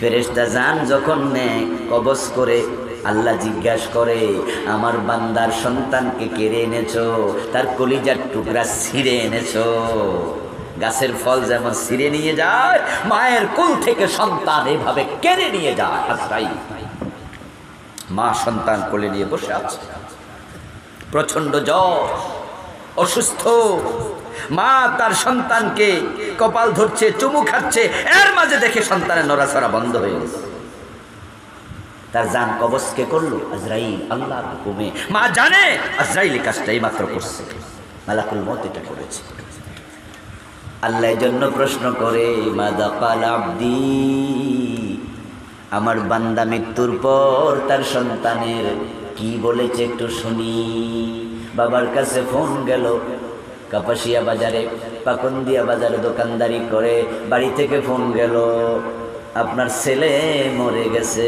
ফেরেশতা জান যখন নেয় কবজ করে, আল্লাহ জিজ্ঞাসা করে, আমার বান্দার সন্তানকে কেড়ে এনেছো, তার কলিজার টুকরা ছিঁড়ে এনেছো। গাছের ফল যেমন ছিঁড়ে নিয়ে যায়, মায়ের কোল থেকে সন্তান এভাবে কেড়ে নিয়ে যায়। আজরাইল মা সন্তান কোলে নিয়ে বসে আছে, প্রচন্ড জ্বর, অসুস্থ। মা তার সন্তানকে কপাল ধরছে, চুমু খাচ্ছে, এর মাঝে দেখে সন্তানের নড়াচড়া বন্ধ হয়ে গেছে। তার জান কবজ কে করলো? আজরাইল, আল্লাহর হুকুমে। মা জানে আজরাইল কাজটা এই মাত্র করছে, মালাকুল মউত এটা করেছে। আল্লাহ এর জন্য প্রশ্ন করে, মাযা ক্বাল আবদি, আমার বান্দা মৃত্যুর পর তার সন্তানের কি বলেছে একটু শুনি। বাবার কাছে ফোন গেল, কাপাসিয়া বাজারে, পাকন্দিয়া বাজারে দোকানদারি করে, বাড়ি থেকে ফোন গেল, আপনার ছেলে মরে গেছে,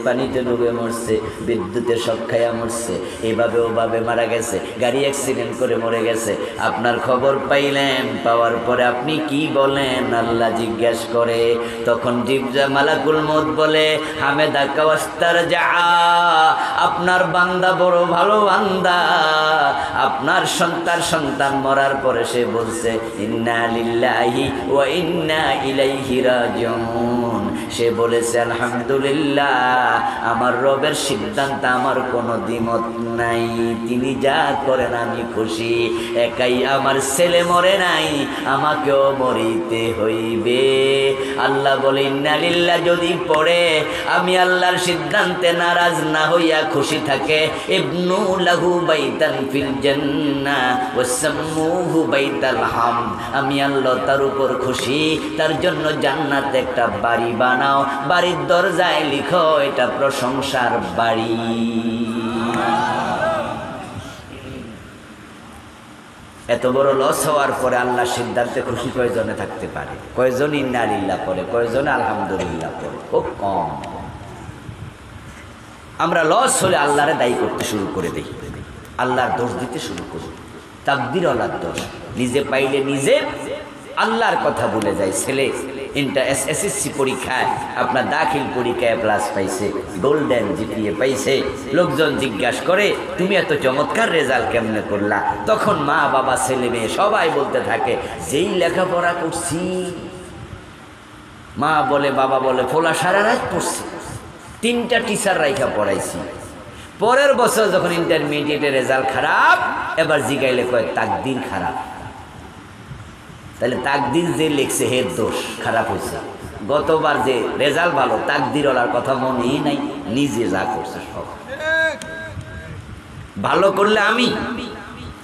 পানিতে ডুবে মরছে, বিদ্যুতে শক খাইয়া মরছে, এভাবে ওভাবে মারা গেছে, গাড়ি অ্যাক্সিডেন্ট করে মরে গেছে। আপনার খবর পাইলেন, পাওয়ার পরে আপনি কি বলেন? আল্লাহ জিজ্ঞাসা করে। তখন মালাকুল মউত বলে, হামেদা কাওয়াস্তার যা, আপনার বান্দা বড় ভালো বান্দা। আপনার সন্তান মরার পরে সে বলছে, ইন্না লিল্লাহি ওয়া ইন্না ইলাইহি রাজিউন। সে বলেছে, আলহামদুলিল্লাহ, আমার রবের সিদ্ধান্ত আমার কোনো দ্বিমত নাই, তিনি যা করেন আমি খুশি। একাই আমার ছেলে মরে নাই, আমাকেও মরিতে হইবে। আল্লাহ বলে, ইন্না লিল্লাহ যদি পড়ে, আমি আল্লাহর সিদ্ধান্তে নারাজ না হইয়া খুশি থাকে, ইবনু লাহু বাইতান ফিল জান্নাহ ওয়াসাম্মুহু বাইতাল হামদ, আমি আল্লাহ তার উপর খুশি, তার জন্য জান্নাতে একটা বাড়ি বানাও, বাড়ির দরজায় লিখো এটা প্রশংসার বাড়ি। এত বড় লস হওয়ার পরে আল্লাহ সিদ্ধান্তে খুশি কয়জনে থাকতে পারে? কয়জন ইন্না লিল্লাহ পড়ে, কয়জনে আলহামদুলিল্লাহ পড়ে? খুব কম। আমরা লস হলে আল্লাহরে দায়ী করতে শুরু করে দিই, আল্লাহর দোষ দিতে শুরু করি, তাকদীর আল্লাহর দোষ। নিজে পাইলে নিজে আল্লাহর কথা ভুলে যায়। ছেলে এসএসসি পরীক্ষায়, আপনার দাখিল পরীক্ষায় প্লাস পাইছে, গোল্ডেন জিপিএ পাইছে, লোকজন জিজ্ঞাসা করে, তুমি এত চমৎকার রেজাল্ট কেমনে করলা? তখন মা বাবা ছেলে মেয়ে সবাই বলতে থাকে, যেই লেখাপড়া করছি। মা বলে, বাবা বলে, ফোলা সারা রাত পড়ছি, 3টা টিচার রাইখা পড়াইছি। পরের বছর যখন ইন্টারমিডিয়েটের রেজাল্ট খারাপ, এবার জিগাইলে কয় তাকদীর খারাপ। তাহলে তাকদীর যে লিখছে হের দোষ, খারাপ হয়েছে। গতবার যে রেজাল্ট ভালো, তাকদীরওয়ালার কথা মনেই নাই, নিজে যা করছে সব। ভালো করলে আমি,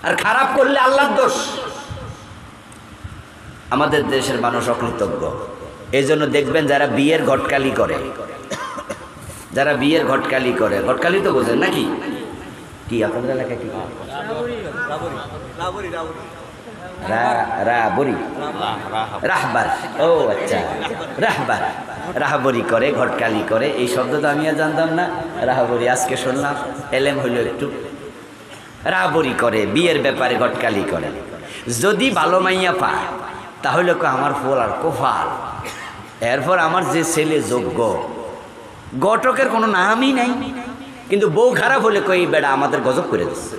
আর খারাপ করলে আল্লাহর দোষ। আমাদের দেশের মানুষ অকৃতজ্ঞ। এই জন্য দেখবেন যারা বিয়ের ঘটকালি করে, যারা বিয়ের ঘটকালি করে, ঘটকালি তো বোঝেন নাকি? কি আপনাদের এলাকায় কি রাহবরি? রাহবার, ও আচ্ছা, রাহবার, রাহবরি করে, ঘটকালি করে। এই শব্দ তো আমি আর জানতাম না, রাহবরি আজকে শুনলাম, এলেম হইল একটু। রাহবরি করে, বিয়ের ব্যাপারে ঘটকালি করে। যদি ভালো মাইয়া পায় তাহলে আমার ফল আর কোফাল, এরপর আমার যে ছেলে যোগ্য, ঘটকের কোনো নামই নাই, কিন্তু বউ খারাপ হলে কই বেড়া আমাদের গজব করে দিচ্ছে,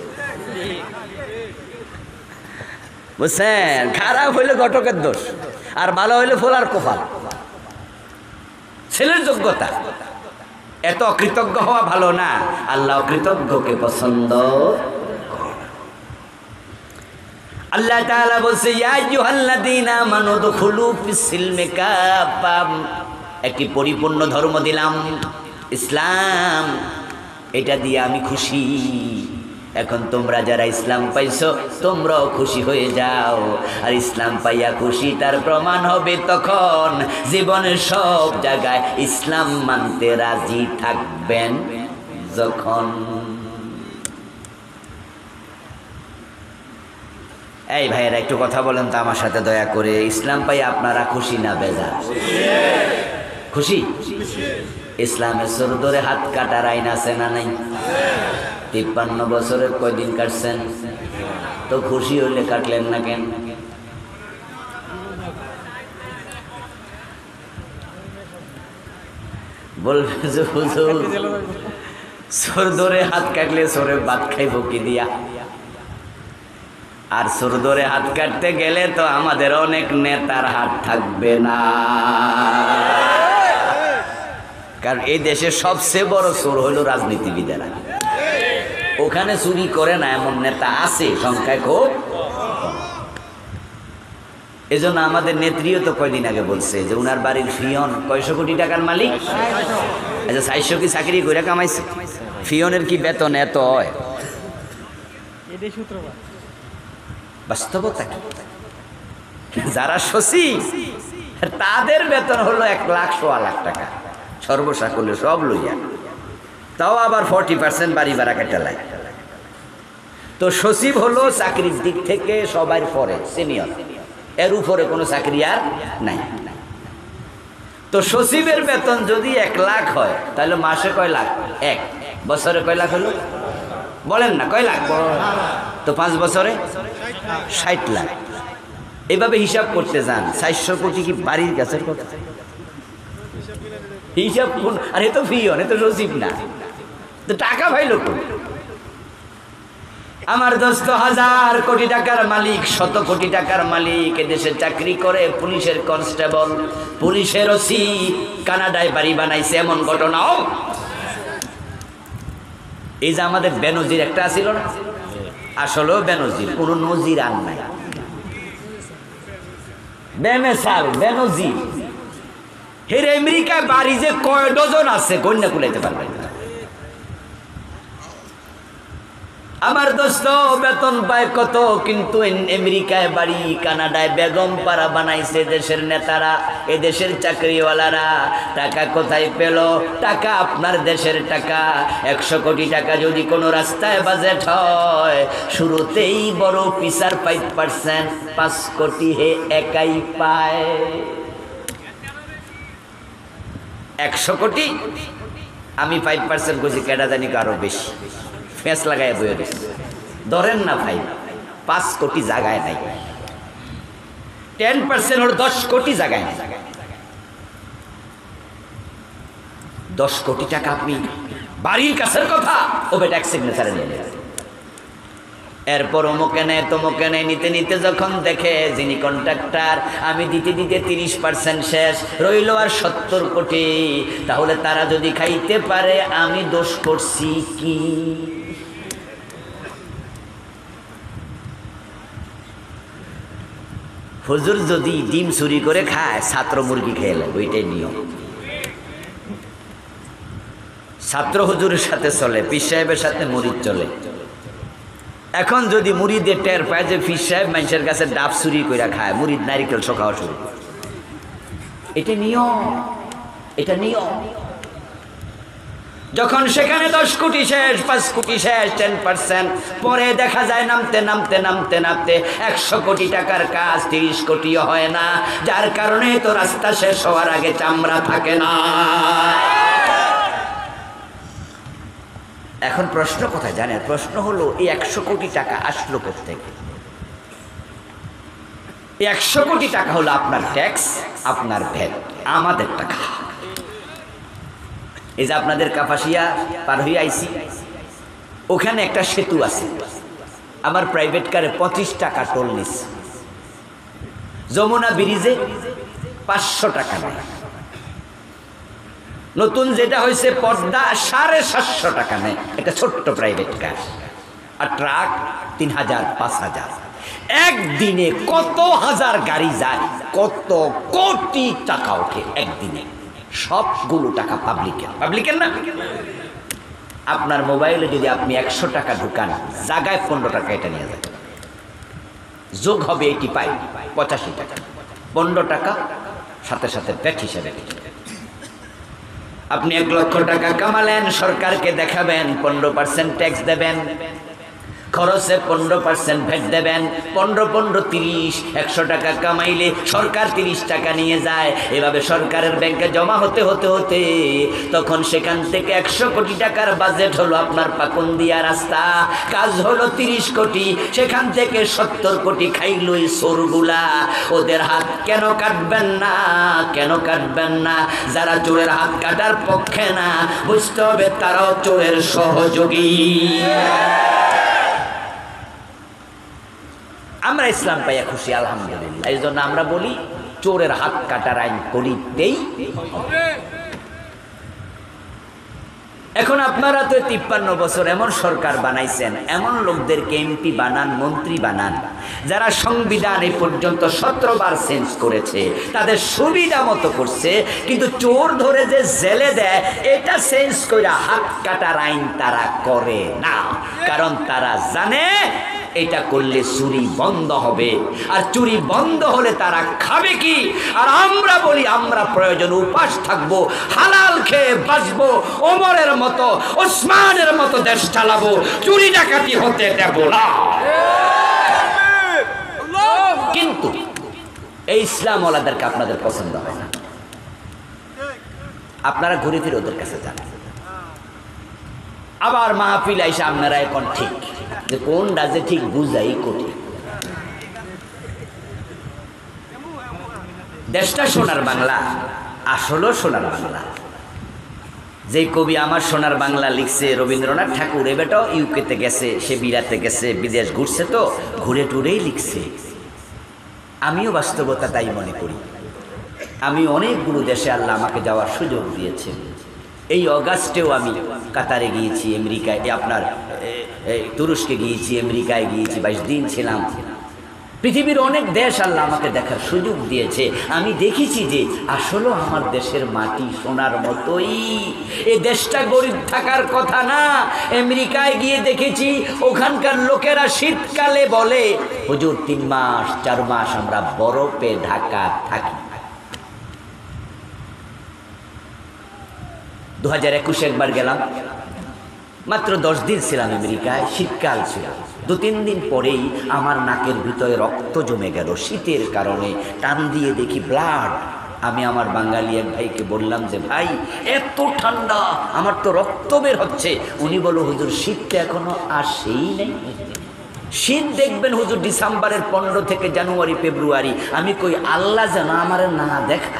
বুঝছেন? খারাপ হইলে ঘটকের দোষ, আর ভালো হইলে ফল আর কোফাল, ছেলের যোগ্যতা। এত অকৃতজ্ঞ হওয়া ভালো না, আল্লাহ অকৃতজ্ঞকে পছন্দ। আল্লাহ তাআলা বলছে, ইয়া আইয়ুহাল্লাযীনা আমানু দুখুলু ফিস-সিলমি কাফা, একটি পরিপূর্ণ ধর্ম দিলাম ইসলাম, এটা দিয়ে আমি খুশি। এখন তোমরা যারা ইসলাম পাইছো, তোমরাও খুশি হয়ে যাও। আর ইসলাম পাইয়া খুশি তার প্রমাণ হবে তখন জীবনের সব জায়গায় ইসলাম মানতে রাজি থাকবেন যখন। এই ভাইয়েরা একটু কথা বলেন তো আমার সাথে দয়া করে, ইসলাম পাই আপনারা খুশি না বেজার? খুশি। ইসলামের সর ধরে হাত কাটার আইন আছে না নাই? 53 বছরের কয়দিন কাটছেন? তো খুশি হইলে কাটলেন না কেন? বলবে যে হুজুর চোর ধরে হাত কাটলে চোরে ভাত খাইব কি দিয়া, আর চোর ধরে হাত কাটতে গেলে তো আমাদের অনেক নেতার হাত থাকবে না, কারণ এই দেশের সবচেয়ে বড় চোর হলো রাজনীতিবিদেরা। ওখানে চুরি করে না এমন নেতা আছে, সংখ্যায় খুব। এজন্য আমাদের নেত্রীও তো কয়দিন আগে বলছে যে উনার বাড়ির ফিয়ন 100 কোটি টাকার মালিক। আচ্ছা 400 কি চাকরি করে কামাইছে? ফিয়নের কি বেতন এত হয়? বাস্তবতা কি? যারা সচিব তাদের বেতন হলো 1 লাখ 1.25 লাখ টাকা সর্বসাকুল্যে সব লইয়া, তাও আবার 40% বাড়ি ভাড়া কেটে লাই। তো সচিব হলো চাকরির দিক থেকে সবার পরে সিনিয়র, এর উপরে কোনো চাকরি আর নাই। তো সচিবের বেতন যদি 1 লাখ হয় তাহলে মাসে কয় লাখ? 1। বছরে কয় লাখ হলো? বলেন না, কয় লাখ? তো 5 বছরে 60 লাখ। এইভাবে হিসাব করতে যান, 400 কোটি কি বাড়ির গাছের কথা? হিসাব কোন? আর এ তো ফিয়ন, এ তো সচিব না, তো টাকা ভাই লোক। আমার দোস্ত 1000 কোটি টাকার মালিক, 100 কোটি টাকার মালিক, এদেশে চাকরি করে, পুলিশের কনস্টেবল, পুলিশের ওসি, কানাডায় বাড়ি বানাইছে, এমন ঘটনাও। এই যে আমাদের বেনজির একটা ছিল না, আসলেও বেনজির, কোন নজির আর নাই, বেমেসাল বেনজির। হের আমেরিকায় বাড়ি যে কয় ডজন আছে কন্যা কুলাইতে পারবেন না। আমার দোস্ত বেতন পায় কত, কিন্তু আমেরিকায় বাড়ি, কানাডায় বেগম পাড়া বানাইছে দেশের নেতারা, এদেশের চাকরিওয়ালারা। টাকা কোথায় পেল? টাকা আপনার দেশের টাকা। 100 কোটি টাকা যদি কোনো রাস্তায় বাজেট হয়, শুরুতেই বড় পিসার 5%, 5 কোটি হে একাই পায়। 100 কোটি আমি 5% করছি, কেডা জানি আরো বেশি ফেস লাগাই বয়ে দিচ্ছে। ধরেন না ভাই 5 কোটি জায়গায় নাই, 10% হলো 10 কোটি জায়গায় নাই। 10 কোটি টাকা আপনি বাড়ির কাছের কথা, ও বেটা এক সিগনেচারে নিয়ে নেয়। এরপর অমুকে নেয় তমুকে নেয়, নিতে নিতে যখন দেখে যিনি কন্ট্রাক্টর, আমি দিতে দিতে 30% শেষ, রইল আর 70 কোটি। তাহলে তারা যদি খাইতে পারে, আমি দোষ করছি কি? হুজুর যদি ডিম চুরি করে খায়, ছাত্র মুরগি খেয়ে নেয়, ওইটাই নিয়ম। ছাত্র হুজুরের সাথে চলে, পীর সাহেবের সাথে মুরিদ চলে। এখন যদি মুরিদের টের পায় যে পীর সাহেব মানুষের কাছে ডাব চুরি করে খায়, মুরিদ নারিকেল শোকাও শুরু করে। এটা নিয়ম, এটা নিয়ম। যখন সেখানে 10 কোটি শেষ, 5 কোটি শেষ, 10%, পরে দেখা যায় নামতে নামতে নামতে নামতে 100 কোটি টাকার কাজ 30 কোটিও হয় না, যার কারণে তো রাস্তা শেষ হওয়ার আগে চামড়া থাকে না। এখন প্রশ্ন কোথায় জানেন? প্রশ্ন হলো এই 100 কোটি টাকা আসলো কোত্থেকে? 100 কোটি টাকা হলো আপনার ট্যাক্স, আপনার ভ্যাট, আমাদের টাকা। এই যে আপনাদের কাপাসিয়া পার হয়ে আইছি, ওখানে একটা সেতু আছে, আমার প্রাইভেট কারে 25 টাকা টোল নিচ্ছে। যমুনা ব্রিজে 500 টাকা নেয়। নতুন যেটা হয়েছে পদ্মা 750 টাকা নেয়, এটা ছোট্ট প্রাইভেট কার। আর ট্রাক 3000, 5000। একদিনে কত হাজার গাড়ি যায়, কত কোটি টাকা ওঠে একদিনে। সবগুলো টাকা পাবলিকের, পাবলিকের না। আপনার মোবাইলে যদি আপনি 100 টাকা ঢুকান, জায়গায় 15 টাকা এটা নিয়ে যাবে, যোগ হবে 85 টাকা, 15 টাকা সাথে সাথে ব্যাট হিসেবে। আপনি 1 লক্ষ টাকা কামালেন, সরকারকে দেখাবেন, 15% ট্যাক্স দেবেন। খরচে 15% ভ্যাট দেবেন, 15 30, 100 টাকা কামাইলে সরকার 30 টাকা নিয়ে যায়। এভাবে সরকারের ব্যাংকে জমা হতে হতে হতে তখন সেখান থেকে 100 কোটি টাকার বাজেট হলো আপনার পাকুন্দিয়া রাস্তা, কাজ হলো 30 কোটি, সেখান থেকে 70 কোটি খাইল এই চোরগুলা। ওদের হাত কেন কাটবেন না, কেন কাটবেন না? যারা চোরের হাত কাটার পক্ষে না, বুঝতে হবে তারাও চোরের সহযোগী। আমরা ইসলাম পাইয়া খুশি আলহামদুলিল্লাহ। এই জন্য আমরা বলি চোরের হাত কাটার আইন করিতেই হবে। এখন আপনারা তো 53 বছর এমন সরকার বানাইছেন, এমন লোকদেরকে এমপি বানান, মন্ত্রী বানান, যারা সংবিধান এই পর্যন্ত 17 বার চেঞ্জ করেছে, তাদের সুবিধা মতো করছে, কিন্তু চোর ধরে যে জেলে দেয় এটা চেঞ্জ করে হাত কাটার আইন তারা করে না। কারণ তারা জানে এটা করলে চুরি বন্ধ হবে, আর চুরি বন্ধ হলে তারা খাবে কি? আর আমরা বলি আমরা প্রয়োজন উপাস থাকবো, হালাল খেয়ে বাঁচবো, ওমরের মতো ওসমানের মতো দেশ চালাবো, চুরি ডাকাতি হতে দেব না। কিন্তু এই ইসলাম ওয়ালাদেরকে আপনাদের পছন্দ হয় না। আপনারা ঘুরে ফিরে ওদের কাছে যান, আবার মাহফিল আইসা আপনারা এখন ঠিক যে কোন রাজে ঠিক বুঝাই কঠিন। দেশটা সোনার বাংলা, আসলে সোনার বাংলা। যে কবি আমার সোনার বাংলা লিখছে রবীন্দ্রনাথ ঠাকুর, এবেটাও ইউকেতে গেছে, সে বিরাতে গেছে, বিদেশ ঘুরছে, তো ঘুরে টুরেই লিখছে। আমিও বাস্তবতা তাই মনে করি। আমি অনেকগুলো দেশে আল্লাহ আমাকে যাওয়ার সুযোগ দিয়েছে। এই অগাস্টেও আমি কাতারে গিয়েছি, আমেরিকায়, আপনার তুরস্কে গিয়েছি, আমেরিকায় গিয়েছি, 22 দিন ছিলাম। পৃথিবীর অনেক দেশ আল্লাহ আমাকে দেখার সুযোগ দিয়েছে। আমি দেখেছি যে আসলে আমার দেশের মাটি সোনার মতোই। এই দেশটা গরিব থাকার কথা না। আমেরিকায় গিয়ে দেখেছি ওখানকার লোকেরা শীতকালে বলে, হুজুর 3 মাস 4 মাস আমরা বরফে ঢাকা থাকি। 2021 একবার গেলাম, মাত্র 10 দিন ছিলাম আমেরিকায়, শীতকাল ছিল। 2-3 দিন পরেই আমার নাকের ভিতরে রক্ত জমে গেল শীতের কারণে। টান দিয়ে দেখি ব্লাড। আমি আমার বাঙালি এক ভাইকে বললাম যে ভাই এত ঠান্ডা, আমার তো রক্ত বের হচ্ছে। উনি বলল হুজুর শীতটা এখনো আসেই নাই। শীত দেখবেন হুজুর ডিসেম্বরের 15 থেকে জানুয়ারি ফেব্রুয়ারি। আমি কই আল্লাহ যেন আমার না দেখা।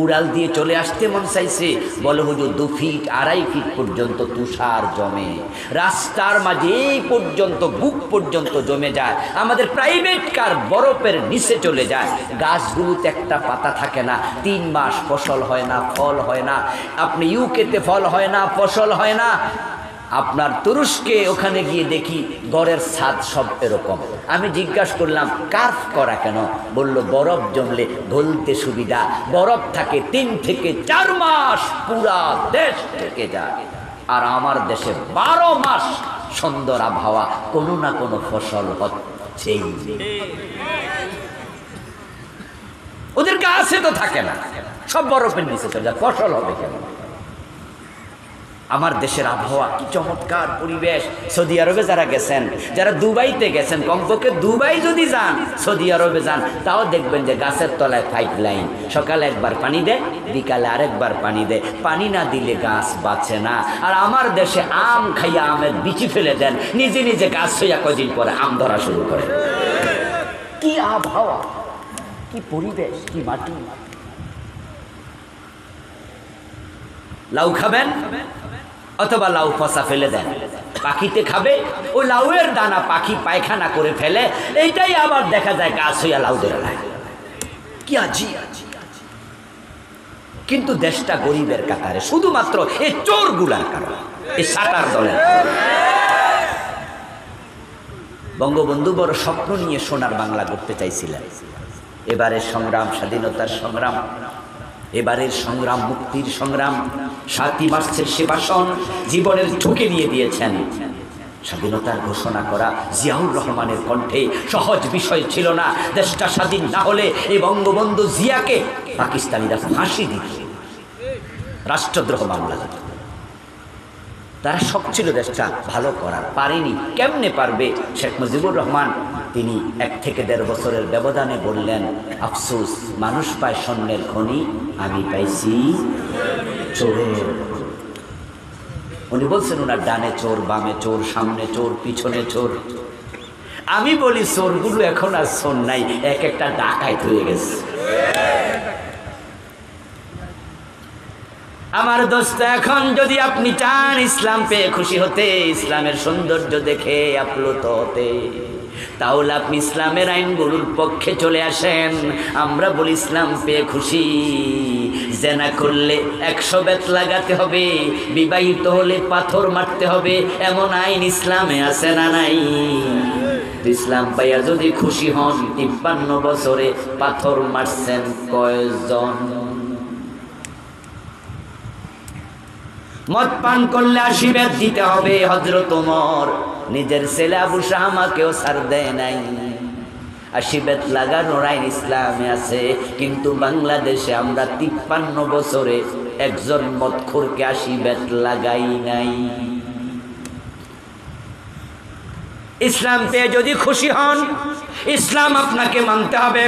উড়াল দিয়ে চলে আসতে মন চাইছে। বলে হুজুর 2 ফিট 2.5 ফিট পর্যন্ত তুষার জমে, রাস্তার মাঝে এই পর্যন্ত বুক পর্যন্ত জমে যায়। আমাদের প্রাইভেট কার বরফের নিচে চলে যায়। গাছগুলোতে একটা পাতা থাকে না। 3 মাস ফসল হয় না, ফল হয় না। আপনি ইউকেতে ফল হয় না, ফসল হয় না। আপনার তুরস্কে ওখানে গিয়ে দেখি ঘরের ছাদ সব এরকম। আমি জিজ্ঞাসা করলাম কার্ভ করা কেন? বলল বরফ জমলে গলতে সুবিধা। বরফ থাকে 3 থেকে 4 মাস, পুরা দেশ থেকে যায়। আর আমার দেশে 12 মাস সুন্দর আবহাওয়া, কোনো না কোনো ফসল হচ্ছেই। ওদের গাছে তো থাকে না, সব বরফের নিচে চলে যায়, ফসল হবে কেন? আমার দেশের আবহাওয়া কি চমৎকার পরিবেশ। সৌদি আরবে যারা গেছেন, যারা দুবাইতে গেছেন, কমপক্ষে দুবাই যদি যান, সৌদি আরবে যান, তাও দেখবেন যে গাছের তলায় 5 লাইন। সকালে একবার পানি দেয়, বিকালে আরেকবার পানি দেয়। পানি না দিলে গাছ বাঁচে না। আর আমার দেশে আম খাইয়া আমের বিচি ফেলে দেন, নিজে নিজে গাছ হইয়া কদিন পরে আম ধরা শুরু করে। কি আবহাওয়া, কি পরিবেশ, কি মাটি। লাউ খাবেন অথবা লাউ ফসা ফেলে দেন, পাখিতে খাবে। ওই লাউয়ের দানা পাখি পায়খানা করে ফেলে, এইটাই আবার দেখা যায় গাছ হইয়া লাউ ধরে নেয়। কি আজি। কিন্তু দেশটা গরিবের কাতারে, শুধুমাত্র এই চোরগুলার কারণে, এই সাটার দলের। বঙ্গবন্ধু বড় স্বপ্ন নিয়ে সোনার বাংলা করতে চাইছিলেন। এবারের সংগ্রাম, স্বাধীনতার সংগ্রাম, এবারের সংগ্রাম, মুক্তির সংগ্রাম, 7ই মার্চের সে ভাষণ জীবনের ঝুঁকি নিয়ে দিয়েছেন। স্বাধীনতার ঘোষণা করা জিয়াউর রহমানের কণ্ঠে সহজ বিষয় ছিল না। দেশটা স্বাধীন না হলে এই বঙ্গবন্ধু জিয়াকে পাকিস্তানিরা ফাঁসি দিত, রাষ্ট্রদ্রোহ মামলা দিত। তার শখ ছিল দেশটা ভালো করার, পারেনি। কেমনে পারবে? শেখ মুজিবুর রহমান তিনি 1 থেকে 1.5 বছরের ব্যবধানে বললেন, আফসোস, মানুষ পায় স্বর্ণের খনি, আমি পাইছি চোরের। উনি বলছেন ওনার ডানে চোর, বামে চোর, সামনে চোর, পিছনে চোর। আমি বলি চোরগুলো এখন আর চোর নাই, এক একটা ডাকাইত হয়ে গেছে। আমার দোস্ত, এখন যদি আপনি চান ইসলাম পেয়ে খুশি হতে, ইসলামের সৌন্দর্য দেখে আপ্লুত হতে, তাহলে আপনি ইসলামের আইনগুলোর পক্ষে চলে আসেন। আমরা বলি ইসলাম পেয়ে খুশি, জেনা করলে 100 বেত লাগাতে হবে, বিবাহিত হলে পাথর মারতে হবে, এমন আইন ইসলামে আছে না নাই? ইসলাম পাইয়া যদি খুশি হন, 53 বছরে পাথর মারছেন কয়জন? মদ পান করলে 80 বেত দিতে হবে। হযরত ওমর নিজের ছেলে আবু শামাকেও ছাড় দেয় নাই। 80 বেত লাগানোর আইন ইসলামে আছে, কিন্তু বাংলাদেশে আমরা 53 বছরে একজন মদখোরকে 80 বেত লাগাই নাই। ইসলাম পেয়ে যদি খুশি হন, ইসলাম আপনাকে মানতে হবে,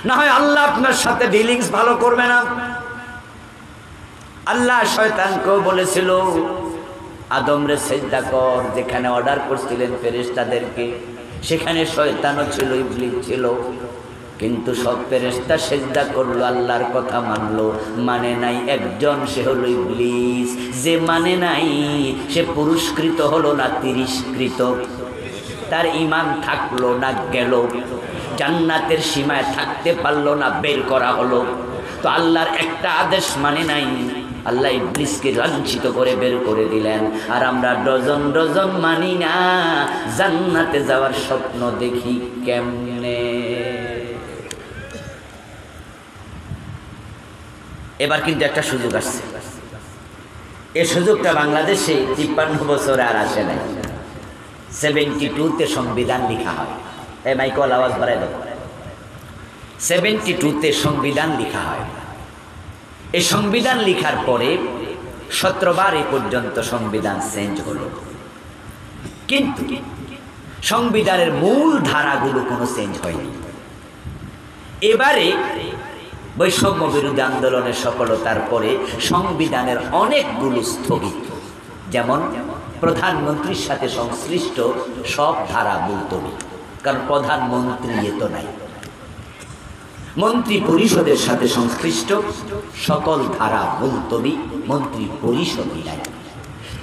না হয় আল্লাহ আপনার সাথে ডিলিংস ভালো করবে না। আল্লাহ শয়তানকেও বলেছিল আদমরে সিজদা কর, যেখানে অর্ডার করছিলেন ফেরেশতাদেরকে, সেখানে শয়তানও ছিল, ইবলিস ছিল, কিন্তু সব ফেরেশতা সিজদা করলো, আল্লাহর কথা মানলো। মানে নাই একজন, সে হলো ইবলিস। যে মানে নাই সে পুরস্কৃত হলো না, তিরস্কৃত। তার ঈমান থাকলো না, গেল। জান্নাতের সীমায় থাকতে পারলো না, বের করা হলো। তো আল্লাহর একটা আদেশ মানে নাই, আল্লাহ ইবলিসকে লাঞ্ছিত করে বের করে দিলেন। আর আমরা ডজন ডজন মানি না, জান্নাতে যাওয়ার স্বপ্ন দেখি কেমনে? এবার কিন্তু একটা সুযোগ আসছে, এই সুযোগটা বাংলাদেশে 53 বছরে আর আসে নাই। 72-তে সংবিধান লেখা হয়। এই মাইকল আওয়াজ বাড়াই দাও। 72-তে সংবিধান লেখা হয়। এই সংবিধান লেখার পরে 17 বার এ পর্যন্ত সংবিধান চেঞ্জ হলো, কিন্তু সংবিধানের মূল ধারাগুলো কোনো চেঞ্জ হয়নি। এবারে বৈষম্য বিরোধী আন্দোলনের সফলতার পরে সংবিধানের অনেকগুলো স্থগিত, যেমন প্রধানমন্ত্রীর সাথে সংশ্লিষ্ট সব ধারা মুলতবি, কারণ প্রধানমন্ত্রী তো নাই। মন্ত্রী পরিষদের সাথে সংশ্লিষ্ট সকল ধারা মুলতবি, মন্ত্রী পরিষদই নাই।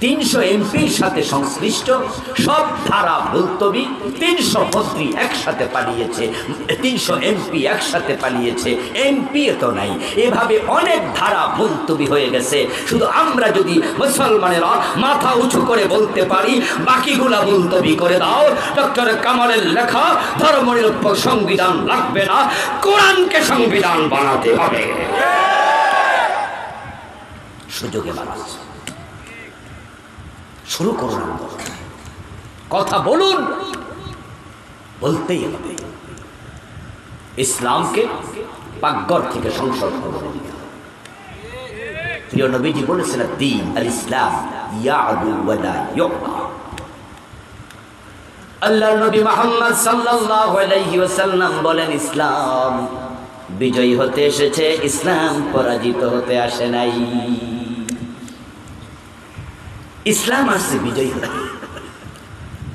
300 এমপির সাথে সংশ্লিষ্ট সব ধারা মুলতবি। 300 মন্ত্রী একসাথে পালিয়েছে, 300 এমপি একসাথে পালিয়েছে, এমপি তো নাই। এভাবে অনেক ধারা মুলতবি হয়ে গেছে। শুধু আমরা যদি মুসলমানেরা মাথা উঁচু করে বলতে পারি, বাকিগুলা মুলতবি করে দাও। ডক্টর কামালের লেখা ধর্মনিরপেক্ষ সংবিধান লাগবে না, কোরআনকে সংবিধান বানাতে হবে। সুযোগে মানুষ শুরু করুন, কথা বলুন, বলতেই হবে। ইসলামকে পাকঘর থেকে সংসদ করে দিতে হবে। প্রিয় নবীজি বলেছিলেন, দ্বীন আল ইসলাম ইয়াদু ওয়া লা ইউতা। আল্লাহর নবী মুহাম্মদ সাল্লাল্লাহু আলাইহি ওয়াসাল্লাম বলেন, ইসলাম বিজয়ী হতে এসেছে, ইসলাম পরাজিত হতে আসে নাই। ইসলাম আসছে বিজয়ী হতে।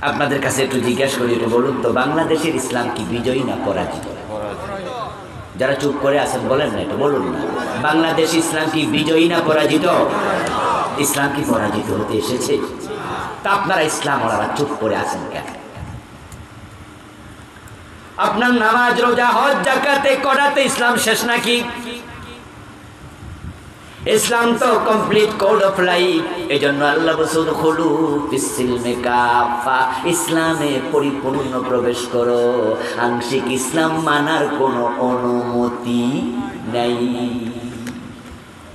আপনাদের কাছে একটু জিজ্ঞাসা করি, একটু বলুন তো, বাংলাদেশের ইসলাম কি বিজয়ী না পরাজিত? যারা চুপ করে আছেন বলেন না, একটু বলুন না। বাংলাদেশ ইসলাম কি বিজয়ী না পরাজিত? ইসলাম কি পরাজিত হতে এসেছে? তা আপনারা ইসলাম ওরা চুপ করে আছেন কেন? আপনার নামাজ, রোজা, হজ, যাকাতে করাতে ইসলাম শেষ নাকি? ইসলাম তো কমপ্লিট কোড অফ লাইফ। এজন্য আল্লাহ বলেন, খুলু ফিস-সিলমি কাফা, ইসলামে পরিপূর্ণ প্রবেশ করো। আংশিক ইসলাম মানার কোনো অনুমতি নাই।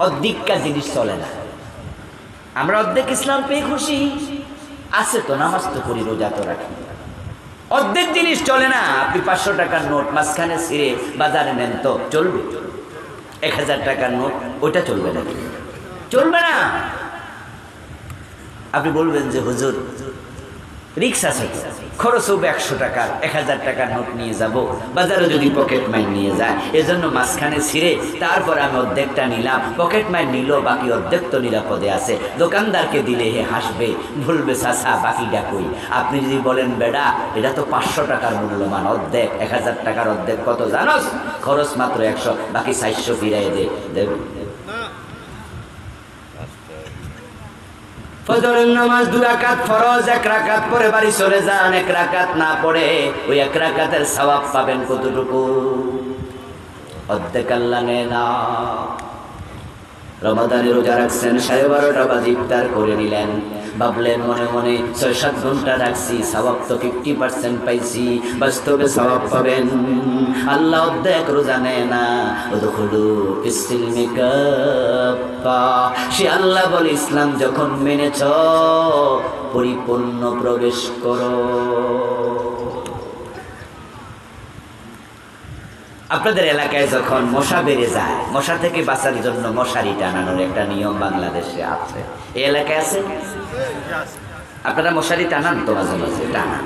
অর্ধেকটা জিনিস চলে না। আমরা অর্ধেক ইসলাম পেয়ে খুশি, আছে তো, নামাজ তো করি, রোজা তো রাখি। অর্ধেক জিনিস চলে না। আপনি 500 টাকার নোট মাঝখানে ছিঁড়ে বাজারে নেন তো চলবে? 1000 টাকার নোট, ওইটা চলবে না, চলবে না। আপনি বলবেন যে হুজুর রিক্স আছে, খরচ হবে 100 টাকার, 1000 টাকার নোট নিয়ে যাব, বাজারে যদি পকেট মাইন নিয়ে যায়, এজন্য মাঝখানে ছিঁড়ে তারপর আমি অর্ধেকটা নিলাম, পকেট মাইন নিল, বাকি অর্ধেক তো নিরাপদে আছে, দোকানদারকে দিলে হে হাসবে, বলবে চাচা বাকিটা কই। আপনি যদি বলেন বেডা এটা তো 500 টাকার মূল্যমান, অর্ধেক 1000 টাকার অর্ধেক কত জানোস, খরচ মাত্র 100, বাকি 400 ফিরাই দেবে। ফজরের নামাজ 2 রাকাত ফরজ, 1 রাকাত পরে বাড়ি চলে যান, 1 রাকাত না পড়ে ওই 1 রাকাতের সওয়াব পাবেন কতটুকু? অর্ধেক আল্লাহ নেয় না। রমাদানে রোজা রাখছেন, 12:30 বাজে ইফতার করে নিলেন, ভাবলেন মনে মনে 6-7 ঘন্টা রাখছি, সওয়াব তো 50% পাইছি, বাস্তবে সওয়াব পাবেন। আল্লাহ অর্ধেক রোজা নেয় না। ওদখুলু ফিস-সিলমি কাফা, সে আল্লাহ বলে ইসলাম যখন মেনেছ পরিপূর্ণ প্রবেশ করো। আপনাদের এলাকায় যখন মশা বেড়ে যায়, মশা থেকে বাঁচার জন্য মশারি টানানোর একটা নিয়ম বাংলাদেশে আছে, এই এলাকায় আছে? আপনারা মশারি টানান তো? মাঝে মাঝে টানান।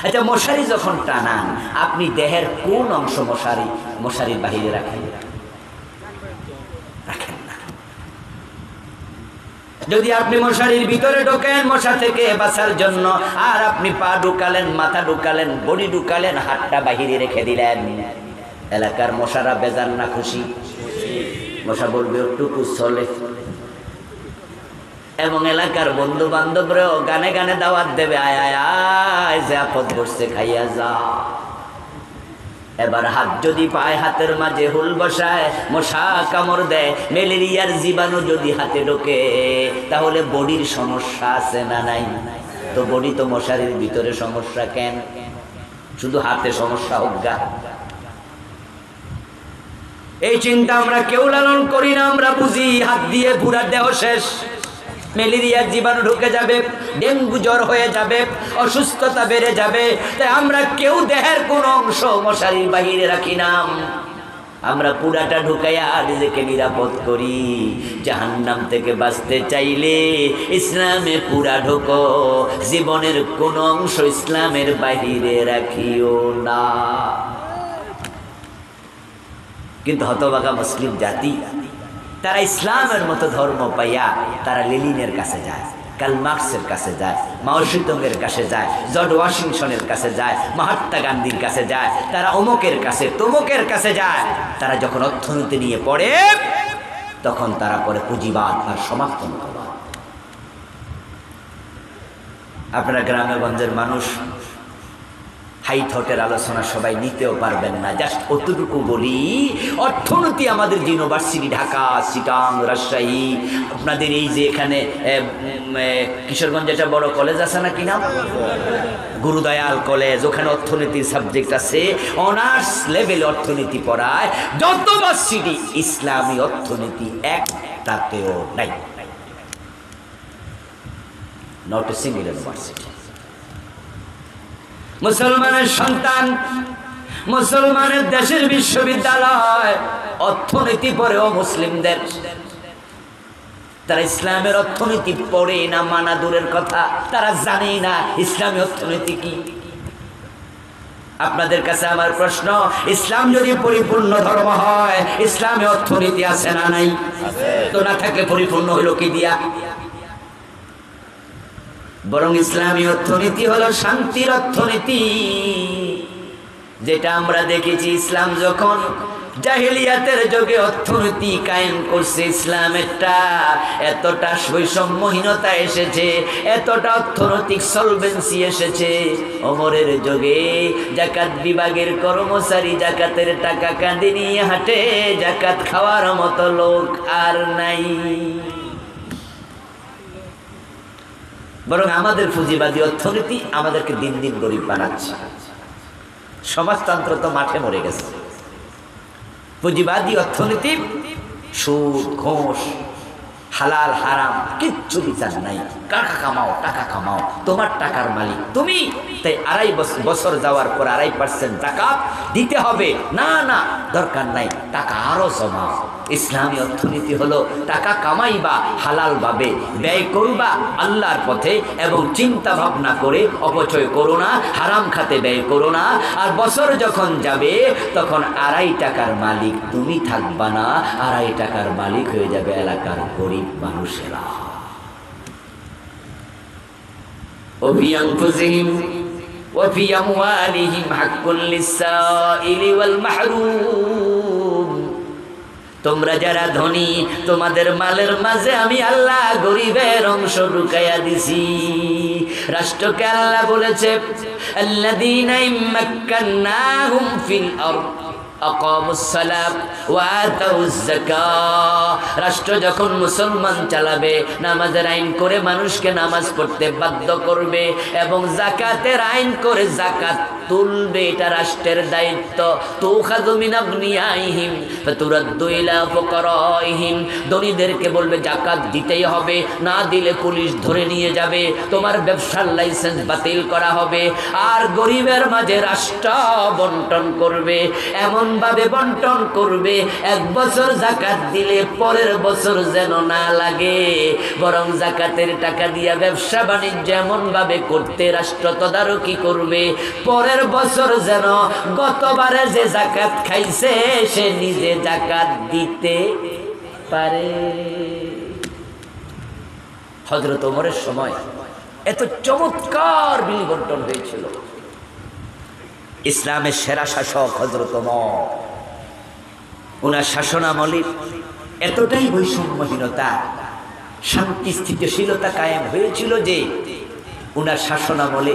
আচ্ছা, মশারি যখন টানান আপনি দেহের কোন অংশ মশারির বাহিরে রাখেন? রাখেন না। যদি আপনি মশারির ভিতরে ঢোকেন মশা থেকে বাঁচার জন্য, আর আপনি পা ঢুকালেন, মাথা ঢুকালেন, বডি ঢুকালেন, হাতটা বাহিরে রেখে দিলেন, এলাকার মশারা বেজান না খুশি? মশা বলবে একটুকু চলে, এবং এলাকার বন্ধু বান্ধবরাও গানে গানে দাওয়াত দেবে, আয় আয় আয় যে আপদ বসছে খাইয়া যা। এবার হাত যদি পায়, হাতের মাঝে হুল বসায়, মশা কামড় দেয়, ম্যালেরিয়ার জীবাণু যদি হাতে ঢোকে, তাহলে বডির সমস্যা আছে না নাই? তো বডি তো মশারির ভিতরে সমস্যা কেন? শুধু হাতে সমস্যা হোক গা। এই চিন্তা আমরা কেউ লালন করি না। আমরা বুঝি হাত দিয়ে পুরা দেহ শেষ, ম্যালেরিয়ার জীবাণু ঢুকে যাবে, ডেঙ্গু জ্বর হয়ে যাবে, অসুস্থতা বেড়ে যাবে, তাই আমরা কেউ দেহের কোন অংশ মশারির বাহিরে রাখি না। আমরা পুরাটা ঢুকাইয়া নিজেকে নিরাপদ করি। জাহান্নাম থেকে বাঁচতে চাইলে ইসলামে পুরা ঢোকো, জীবনের কোন অংশ ইসলামের বাহিরে রাখিও না। কিন্তু হতভাগা মুসলিম জাতি, তারা ইসলামের মতো ধর্ম পাইয়া তারা লেনিনের কাছে যায়, কার্ল মার্কসের কাছে যায়, মাও জেদুংয়ের কাছে যায়, জর্জ ওয়াশিংটনের কাছে যায়, মহাত্মা গান্ধীর কাছে যায়, তারা অমুকের কাছে তমুকের কাছে যায়। তারা যখন অর্থনীতি নিয়ে পড়ে তখন তারা পড়ে পুঁজিবাদ আর সমাজতন্ত্রবাদ। আপনারা গ্রামে গঞ্জের মানুষ, হাই থটের আলোচনা সবাই নিতেও পারবেন না, জাস্ট অতটুকু বলি। অর্থনীতি আমাদের যে ইউনিভার্সিটি, ঢাকা, চিটাং, রাজশাহী, আপনাদের এই যে এখানে কিশোরগঞ্জে একটা বড় কলেজ আছে না, কি নাম, গুরুদয়াল কলেজ, ওখানে অর্থনীতির সাবজেক্ট আছে, অনার্স লেভেলে অর্থনীতি পড়ায়। যত ইউনিভার্সিটি ইসলামী অর্থনীতি একটাতেও নাই, নট এ সিঙ্গল ইউনিভার্সিটি। মুসলমানের সন্তান, মুসলমানের দেশের বিশ্ববিদ্যালয়, অর্থনীতি পড়েও মুসলিমদের, তারা ইসলামের অর্থনীতি পড়ে না, মানা দূরের কথা, তারা জানে না ইসলামী অর্থনীতি কি। আপনাদের কাছে আমার প্রশ্ন, ইসলাম যদি পরিপূর্ণ ধর্ম হয়, ইসলামে অর্থনীতি আছে না নাই? তো না থাকলে পরিপূর্ণ হলো কি দিয়া? বরং ইসলামী অর্থনীতি হলো শান্তির অর্থনীতি, যেটা আমরা দেখেছি ইসলাম যখন জাহেলিয়াতের যুগে অর্থনীতি কায়েম করছে, ইসলামেরটা এতটা বৈষম্যহীনতা এসেছে, এতটা অর্থনৈতিক সলভেন্সি এসেছে। ওমরের যুগে জাকাত বিভাগের কর্মচারী জাকাতের টাকা কাঁধে নিয়ে হাঁটে, জাকাত খাওয়ার মতো লোক আর নাই। বরং আমাদের পুঁজিবাদী অর্থনীতি আমাদেরকে দিন দিন গরিব বানাচ্ছে। সমাজতন্ত্র তো মাঠে মরে গেছে। পুঁজিবাদী অর্থনীতি সুদ, ঘোষ, হালাল হারাম কিচ্ছু বিচার নাই। টাকা কামাও, টাকা কামাও, তোমার টাকার মালিক তুমি। তাই 2.5 বছর যাওয়ার পর 2.5% টাকা দিতে হবে। না না, দরকার নাই, টাকা আরো জমাও। ইসলামী অর্থনীতি হলো টাকা কামাইবা হালাল ভাবে, ব্যয় করবা আল্লাহর পথে এবং চিন্তা ভাবনা করে অপচয় করো না, হারাম খাতে ব্যয় করো না। আর বছর যখন যাবে তখন 2.5 টাকার মালিক তুমি থাকবা না, 2.5 টাকার মালিক হয়ে যাবে এলাকার গরিব মানুষেরা। وفي أنفسهم وفي أموالهم حق للسائل والمحروم। তোমরা যারা ধনী তোমাদের মালের মাঝে আমি আল্লাহ গরিবের অংশ ঢুকাইয়া দিছি। রাষ্ট্রকে আল্লাহ বলেছে আল্লাযীনা ইম্মাক্কান্নাহুম ফিল আরদ আকামুস সালাত ওয়া আতাউজ যাকাত। রাষ্ট্র যখন মুসলমান চালাবে, নামাজের আইন করে মানুষকে নামাজ পড়তে বাধ্য করবে এবং যাকাতের আইন করে যাকাত তুলবে, এটা রাষ্ট্রের দায়িত্ব। তুখাযু মিন আগনিয়াইহিম ফাতুরাদ্দু ইলা ফুকারাইহিম। ধনীদেরকে বলবে যাকাত দিতেই হবে, না দিলে পুলিশ ধরে নিয়ে যাবে, তোমার ব্যবসার লাইসেন্স বাতিল করা হবে। আর গরিবের মাঝে রাষ্ট্র বন্টন করবে, এমন ভাবে বন্টন করবে 1 বছর যাকাত দিলে পরের বছর যেন না লাগে, বরং যাকাতের টাকা দিয়া ব্যবসা বাণিজ্য এমন ভাবে করতে রাষ্ট্র তদারকি করবে, পরের বছর যেন গতবারে যে যাকাত খাইছে সে নিজে যাকাত দিতে পারে। হযরত ওমরের সময় এত চমৎকার বিল বন্টন হয়েছিল। ইসলামের সেরা শাসক হযরত ওমর, ওনার শাসনামলে এতটাই বৈষম্যহীনতা, শান্তি স্থিতিশীলতা কায়েম হয়েছিল যে ওনার শাসনামলে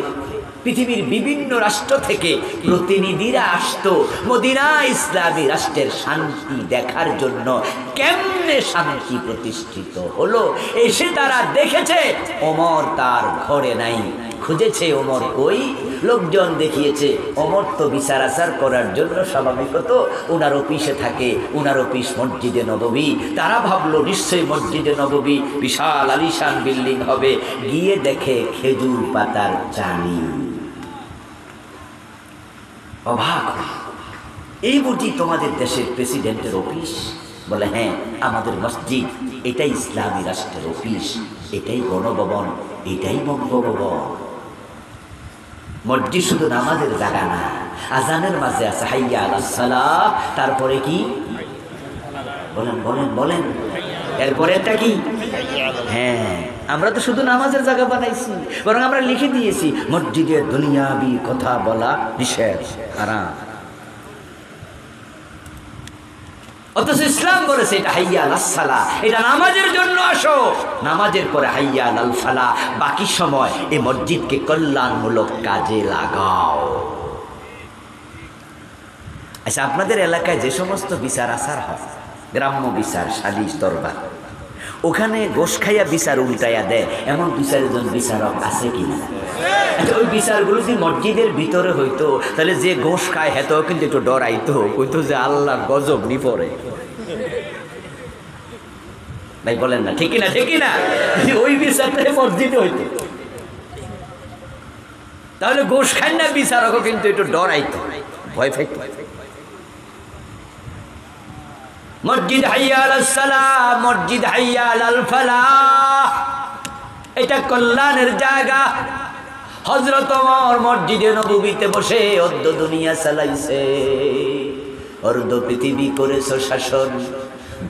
পৃথিবীর বিভিন্ন রাষ্ট্র থেকে প্রতিনিধিরা আসতো মদিনা ইসলামী রাষ্ট্রের শান্তি দেখার জন্য। কেমনে শান্তি প্রতিষ্ঠিত হলো এসে তারা দেখেছে ওমর তার ঘরে নাই, খুঁজেছে ওমর কই, লোকজন দেখিয়েছে ওমর তো বিচার আচার করার জন্য স্বাভাবিকত ওনার অফিসে থাকে, ওনার অফিস মসজিদে নববী। তারা ভাবলো নিশ্চয়ই মসজিদে নববী বিশাল আলিশান বিল্ডিং হবে, গিয়ে দেখে খেজুর পাতার চালি। অবাক, এই বুঝি তোমাদের দেশের প্রেসিডেন্টের অফিস? বলে হ্যাঁ, আমাদের মসজিদ, এটাই ইসলামী রাষ্ট্রের অফিস, এটাই গণভবন, এটাই বঙ্গভবন। মসজিদ শুধু নামাজের জায়গা না, আজানের মাঝে আছে হাইয়া আলাস সালাহ, তারপরে কি বলেন বলেন বলেন, এরপরে একটা কি? হ্যাঁ, আমরা তো শুধু নামাজের জায়গা বানাইছি, বরং আমরা লিখে দিয়েছি মসজিদে দুনিয়াবি কথা বলা নিষেধ, হারাম। অথচ ইসলাম বলেছে এটা হাইয়া আলাস সালাহ, এটা নামাজের জন্য আসো, নামাজের পরে হাইয়া আলাল ফালাহ, বাকি সময় এই মসজিদকে কল্যাণমূলক কাজে লাগাও। আচ্ছা, আপনাদের এলাকায় যে সমস্ত বিচার আচার হয়, গ্রাম্য বিচার, সালিশ, দরবার, ওখানে গোশ খাইয়া বিচার উল্টাইয়া দেয় এমন বিচারের জন্য বিচারক আছে কিনা? ওই বিচারগুলো যদি মসজিদের ভিতরে হইতো তাহলে যে গোশ খায় হেতেও কিন্তু একটু ডরাইতো, হইতো যে আল্লাহ গজব নি পড়ে। ভাই বলেন না, ঠিক কিনা? ঠিক কিনা? ওই বিচারটাই মসজিদে হইতো, তাহলে গোশ খায় না বিচারকও কিন্তু একটু ডরাইতো, ভয় পাইতো। মসজিদ হাইয়া আলাস সালাহ, মসজিদ হাইয়া আলাল ফালাহ, এটা কল্যাণের জায়গা। হযরত ওমর মসজিদে নববীতে বসে অর্ধ দুনিয়া চালাইছে, অর্ধ পৃথিবী করেছ শাসন।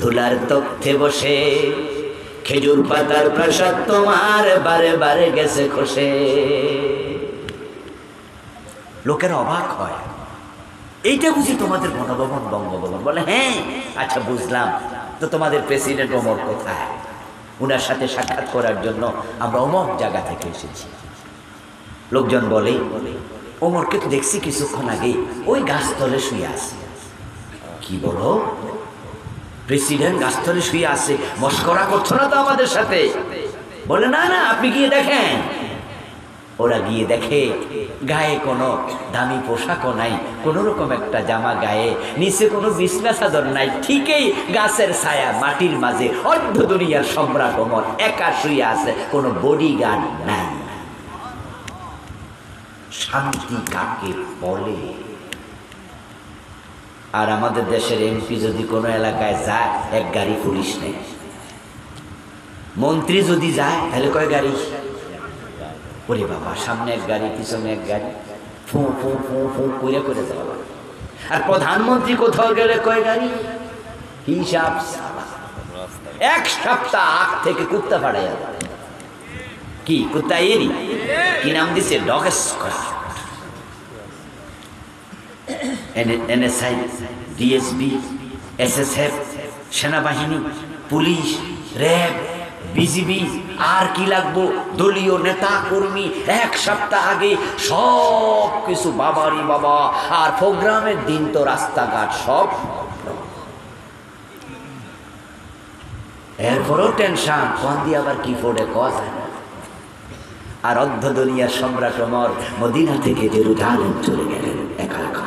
ধুলার তখ্তে বসে খেজুর পাতার প্রাসাদ তোমার বারে বারে গেছে খসে। লোকেরা অবাক হয়, এইটা বুঝি তোমাদের গণভবন বঙ্গভবন? বলে হ্যাঁ। আচ্ছা বুঝলাম, তো তোমাদের প্রেসিডেন্ট ওমর কোথায়? উনার সাথে সাক্ষাৎ করার জন্য আমরা অমুক জায়গা থেকে এসেছি। লোকজন বলে ওমরকে তো দেখছি কিছুক্ষণ আগে ওই গাছতলে শুয়ে আছে। কি বলো? প্রেসিডেন্ট গাছতলে শুয়ে আছে? মস্করা করছো না তো আমাদের সাথে? বলে না না, আপনি গিয়ে দেখেন। ওরা গিয়ে দেখে গায়ে কোনো দামি পোশাকও নাই, কোনো রকম একটা জামা গায়ে, নিচে কোনো বিছনা চাদর নাই, ঠিকই গাছের ছায়া, মাটির মাঝে অর্ধ দুনিয়ার সম্রাট ওমর একা শুয়ে আছে, কোনো বডিগার্ড নাই। শান্তি কাকে বলে? আর আমাদের দেশের এমপি যদি কোনো এলাকায় যায়, এক গাড়ি পুলিশ নেই। মন্ত্রী যদি যায় তাহলে কয় গাড়ি? ওরে বাবা, সামনে এক গাড়ি, পিছনে এক গাড়ি, ফু ফু ফু ফু করে করে যাওয়া। আর প্রধানমন্ত্রী কোথাও গেলে কয় গাড়ি? হিসাব। এক সপ্তাহ আগ থেকে কুত্তা পাঠাইয়া, কি কুত্তা এরি কি নাম দিছে, dog squad, NSI, DSB, SSF, সেনাবাহিনী, পুলিশ, র্যাব, বিজিবি, আর কি লাগবো, দলীয় নেতা কর্মী, এক সপ্তাহ আগে সব কিছু বাবারি বাবা। আর প্রোগ্রামের দিন তো রাস্তাঘাট সব। এরপরও টেনশন, কোন দিয়ে আবার কি পড়ে কয়া যায় না। আর অর্ধ দুনিয়ার সম্রাট ওমর মদিনা থেকে জেরুজালেম চলে গেলেন একা একা।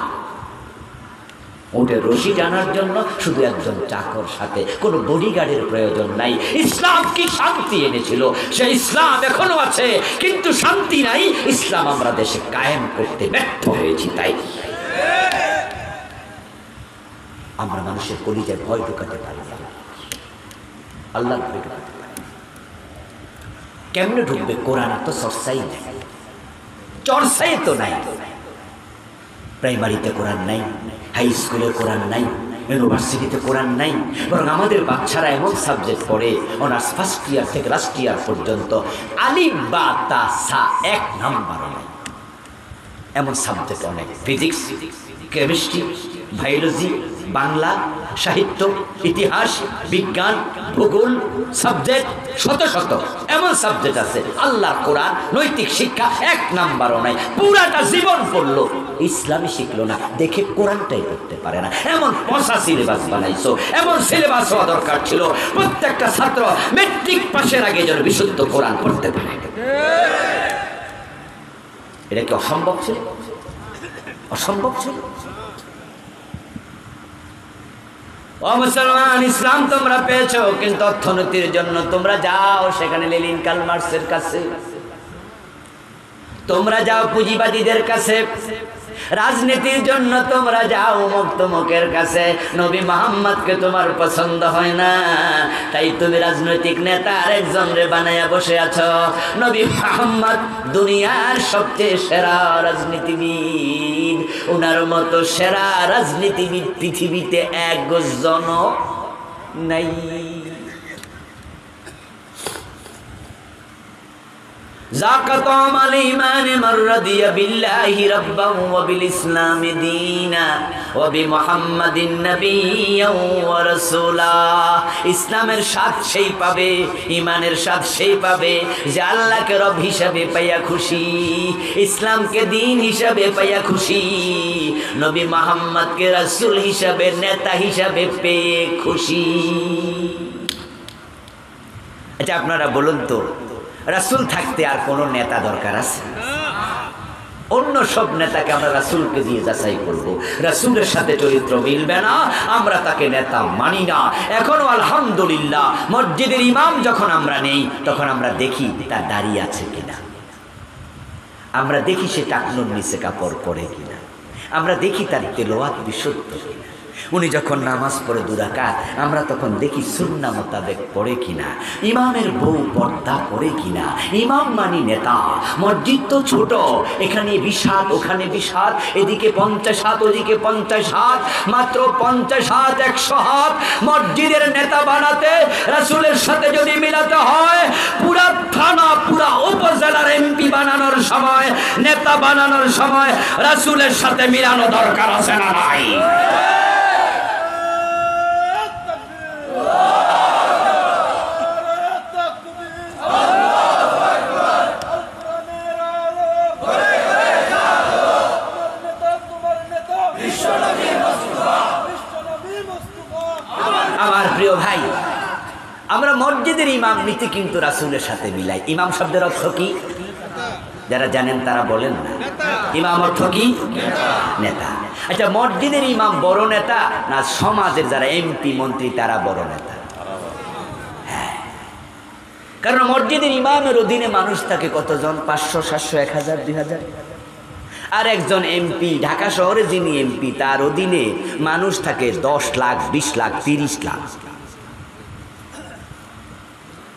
উটের রশি টানার জন্য শুধু একজন চাকর, সাথে কোনো বডিগার্ডের প্রয়োজন নাই। ইসলাম কি শান্তি এনেছিল, সে ইসলাম এখনো আছে, কিন্তু শান্তি নাই। ইসলাম আমরা দেশে কায়েম করতে ব্যর্থ হয়েছি। তাই আমরা মানুষের কলিজায় ভয় ঢুকাতে পারি না, আল্লাহ ভয় ঢুকাতে পারি। কেমনে ঢুকবে? কোরআন তো চর্চাই নাই, চর্চাই তো নাই। প্রাইমারিতে কোরআন নাই, হাই স্কুলে কোরআন নাই, ইউনিভার্সিটিতে কোরআন নাই। বরং আমাদের বাচ্চারা এমন সাবজেক্ট পড়ে, অনার্স ফার্স্ট ইয়ার থেকে লাস্ট ইয়ার পর্যন্ত আলিফ বা তা সা এক নাম্বারও নাই। এমন সাবজেক্ট অনেক, ফিজিক্স, কেমিস্ট্রি, বায়োলজি, বাংলা, সাহিত্য, ইতিহাস, বিজ্ঞান, ভূগোল, সাবজেক্ট শত শত এমন সাবজেক্ট আছে। আল্লাহর কোরআন, নৈতিক শিক্ষা এক নাম্বারও নাই। পুরাটা জীবন পড়লো, ইসলামই শিখলো না, দেখে কোরআনটাই পড়তে পারে না। এমন পচা সিলেবাস বানাইছো। এমন সিলেবাস হওয়া দরকার ছিল, প্রত্যেকটা ছাত্র মেট্রিক পাশের আগে যেন বিশুদ্ধ কোরআন পড়তে পারে। এটা কি অসম্ভব ছিল? অসম্ভব ছিল। ও মুসলমান, ইসলাম তোমরা পেয়েছো, কিন্তু অর্থনীতির জন্য তোমরা যাও সেখানে লেনিন, কার্ল মার্কসের কাছে, তোমরা যাও পুঁজিবাদীদের কাছে। রাজনীতির জন্য তোমরা যাও অমুক তমুকের কাছে। নবী মুহাম্মদকে তোমার পছন্দ হয় না, তাই তুমি রাজনৈতিক নেতা আরেকজন রে বানায়া বসে আছো। নবী মুহাম্মদ দুনিয়ার সবচেয়ে সেরা রাজনীতিবিদ, ওনার মতো সেরা রাজনীতিবিদ পৃথিবীতে একজন নাই। জাকাতুম আল ঈমান মান রাদিয়া বিল্লাহি রাব্বান ওয়া বিল ইসলামি দীনা ওয়া বিমুহাম্মাদিন নাবিয়্যান ওয়া রাসূলা। ইসলামের স্বাদ সেই পাবে, ঈমানের স্বাদ সেই পাবে যে আল্লাহকে রব হিসাবে পাইয়া খুশি, ইসলামকে দ্বীন হিসাবে পাইয়া খুশি, নবী মুহাম্মদকে রাসূল হিসাবে, নেতা হিসাবে পেয়ে খুশি। আচ্ছা আপনারা বলুন তো, রাসূল থাকতে আর কোন নেতা দরকার আছে? অন্য সব নেতাকে আমরা রাসূলকে দিয়ে যাচাই করব। রাসূলের সাথে চরিত্র মিলবে না, আমরা তাকে নেতা মানি না। এখনো আলহামদুলিল্লাহ মসজিদের ইমাম যখন আমরা নেই, তখন আমরা দেখি তার দাড়ি আছে কিনা, আমরা দেখি সে টাকনুর নিচে কাপড় পরে কিনা, আমরা দেখি তার তেলাওয়াত বিশুদ্ধ কিনা। উনি যখন নামাজ পড়ে 2 রাকাত, আমরা তখন দেখি সুন্নাহ মোতাবেক পড়ে কিনা, ইমামের বউ পর্দা করে কিনা। ইমাম মানি নেতা। মসজিদ তো ছোট, এখানে 20 হাত, ওখানে 20 হাত, এদিকে 50 হাত, ওদিকে 50 হাত, মাত্র 50 হাত, 100 হাত। মসজিদের নেতা বানাতে রাসূলের সাথে যদি মিলাতে হয়, পুরা থানা, পুরা উপজেলার এমপি বানানোর সময়, নেতা বানানোর সময় রাসূলের সাথে মিলানো দরকার আছে না নাই? আমার প্রিয় ভাই, আমরা মসজিদের ইমাম নীতি কিন্তু রাসূলের সাথে মিলাই। ইমাম শব্দের অর্থ কি? যারা জানেন তারা বলেন না। ইমাম অর্থ কি? নেতা। আচ্ছা, মসজিদের ইমাম বড় নেতা না সমাজের যারা এমপি মন্ত্রী তারা বড় নেতা? হ্যাঁ, কারণ মসজিদের ইমামের অধীনে মানুষ থাকে কতজন? 500, 700, 1000, 2000। আর একজন এমপি, ঢাকা শহরে যিনি এমপি, তার অধীনে মানুষ থাকে 10 লাখ, 20 লাখ, 30 লাখ।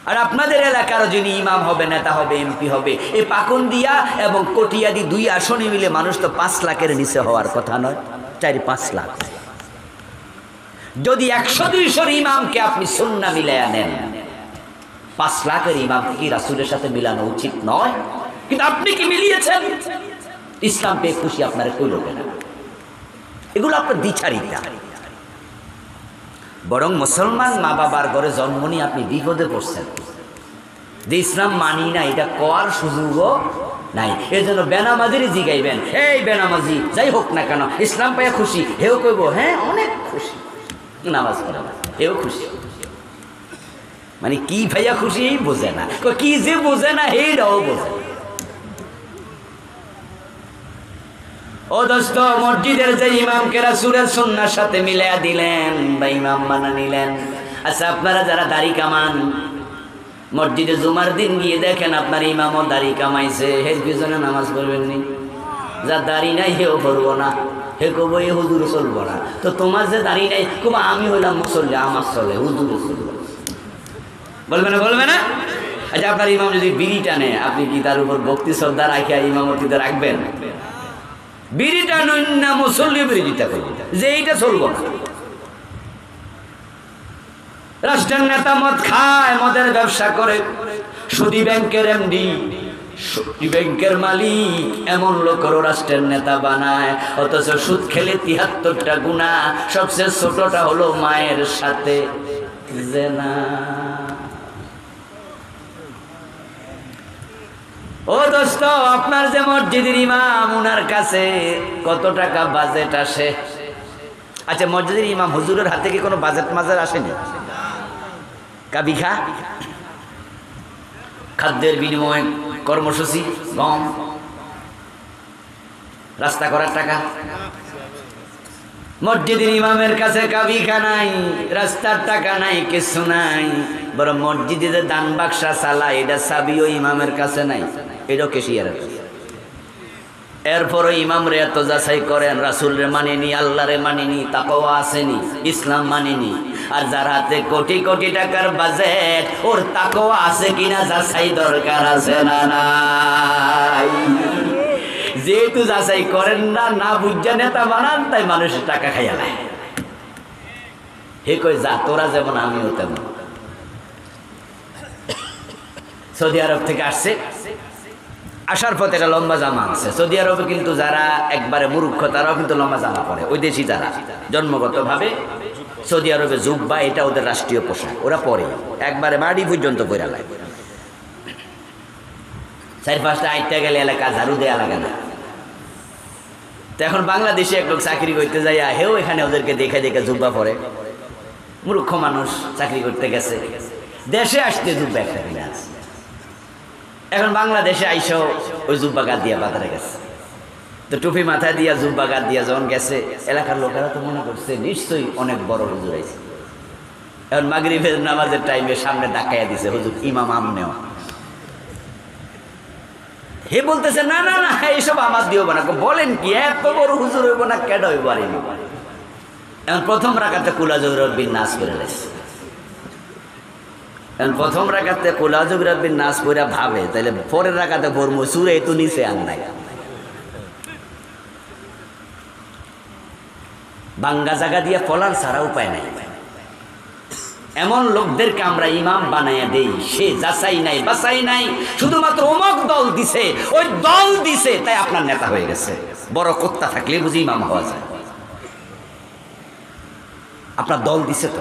আর আপনাদের এলাকার যিনি ইমাম হবে, নেতা হবে, এমপি হবে, এই পাকুন্দিয়া এবং কটিয়াদি 2 আসনে মিলে মানুষ তো 5 লাখের নিচে হওয়ার কথা নয়, 4-5 লাখ। যদি 100-200 ইমামকে আপনি সুন্নাহ মিলায়া নেন, 5 লাখের ইমামকে কি রাসূলের সাথে মিলানো উচিত নয়? কিন্তু আপনি কি মিলিয়েছেন? ইসলাম পেয়ে খুশি আপনারা কইল কেন? এগুলো আপনার দ্বিচারিতা। বরং মুসলমান মা বাবার ঘরে জন্ম নিয়ে আপনি বিপদে পড়ছেন, যে ইসলাম মানি না এটা কোয়ার সুযোগও নাই। এই জন্য বেনামাজিরই জিগাইবেন, এই বেনামাজি যাই হোক না কেন ইসলাম পাইয়া খুশি, হেও কইব হ্যাঁ অনেক খুশি, নামাজ পড়ে না হেও খুশি। মানে কি ভাইয়া খুশি বোঝে না, কি যে বোঝে না এইটাও বোঝে। ও দোস্ত, মসজিদের যে ইমামকে রাসূলের সুন্নাহর সাথে মিলাইয়া দিলেন বা ইমাম বানা নিলেন, আচ্ছা আপনারা যারা দাড়ি কামান, মসজিদে জুমার দিন গিয়ে দেখেন আপনার ইমামও দাড়ি কামাইছে, হের পিছনে নামাজ পড়বেন নি? যার দাড়ি নাই হেও পড়বো না, হে কব এ হুজুর চলবো না। তো তোমার যে দাড়ি নাই কব আমি হইলাম মুসল্লি, আমার চলে, হুজুরে চলবো, বলবে না? বলবে না? আচ্ছা আপনার ইমাম যদি বিড়ি টানে, আপনি কি তার উপর ভক্তি শ্রদ্ধা রাখিয়া ইমামতিতে রাখবেন? বিড়িটা নয় না, মুসল্লি বিরোধিতা করবে যে এইটা চলবো না। রাষ্ট্রের নেতা মদ খায়, মদের ব্যবসা করে, সুদী ব্যাংকের এমডি, সুদী ব্যাংকের মালিক, এমন লোকেরও রাষ্ট্রের নেতা বানায়। অথচ সুদ খেলে 73টা গুনাহ, সবচেয়ে ছোটটা হলো মায়ের সাথে জিনা। ও দোস্ত, আপনার যে মসজিদের ইমাম, উনার কাছে কত টাকা বাজেট আসে? আচ্ছা মসজিদের ইমাম হুজুরের হাতে কি কোনো বাজেট মাজার আসেনি? কাবিখা খাদ্যের বিনিময়ে কর্মসূচি, গম, রাস্তা করার টাকা। মসজিদের ইমামের কাছে কাবিখা নাই, রাস্তার টাকা নাই, কিছু নাই। বরং মসজিদে যে দান বাক্সা চালায়, এটা চাবিও ইমামের কাছে নাই, এটাও কেশিয়ারের কাছে। এরপরও ইমাম রে এত যাচাই করেন, রাসূল রে মানিনি, আল্লাহ রে মানিনি, তাকওয়া আসেনি, ইসলাম মানিনি। আর যার হাতে কোটি কোটি টাকার বাজেট, ওর তাকওয়া আছে কিনা যাচাই দরকার আছে না নাই? যেহেতু যাচাই করেন না, না বুঝা নেতা বানান, তাই মানুষের টাকা খাইয়া নেয়। হে কই যা, তোরা যেমন আমিও তেমন। সৌদি আরব থেকে আসছে, আসার পথে একটা লম্বা জামা আনছে। সৌদি আরবে কিন্তু যারা একবারে মূর্খ, তারাও কিন্তু লম্বা জামা পরে। ওই দেশি যারা জন্মগতভাবে সৌদি আরবে জুব্বা, এটা ওদের রাষ্ট্রীয় পোশাক, ওরা পরে একবারে মাটি পর্যন্ত পরে লাগে। 4-5টা আইটা গেলে এলাকা ঝাড়ু দেয়া লাগে না। তো এখন বাংলাদেশে এক লোক চাকরি করতে যায়, হেও এখানে ওদেরকে দেখে দেখে জুব্বা পরে। মূর্খ মানুষ চাকরি করতে গেছে, দেশে আসতে জুব্বা একটা কিনে আছে। এখন বাংলাদেশে আইসো ওই জুব্বা গাদ দিয়া বাজারে গেছে, তো টুপি মাথায় দিয়া জুব্বা গাদ দিয়া যখন গেছে, এলাকার লোকেরা তো মনে করছে নিশ্চয়ই অনেক বড় হুজুর আইছে। এখন মাগরিবের নামাজের টাইমে সামনে ডাকাইয়া দিছে, হুজুর ইমাম আমনেও। হে বলতেছে না না না, এইসব আমার দিও না। বলেন কি, এত বড় হুজুর হইব না, কেডা হইব? আর এখন প্রথম রাকাতে কুল আউযু বিরাব্বিন নাস করে লেছে। এখন প্রথম রাকাতে কুল আউযু বিরাব্বিন নাস পড়া ভাবে, তাইলে পরের রাকাতে পড়মু সূরা এত নিচে আর নাই। বাঙ্গা জায়গা দিয়ে ফলার ছাড়া উপায় নাই। এমন লোকদেরকে আমরা ইমাম বানাইয়া দেই, সে যাচাই নাই, বাছাই নাই, শুধুমাত্র অমুক দল দিছে, ওই দল দিছে, তাই আপনার নেতা হয়ে গেছে। বড় কুত্তা থাকলে বুঝি ইমাম হওয়া যায়? আপনার দল দিছে তো।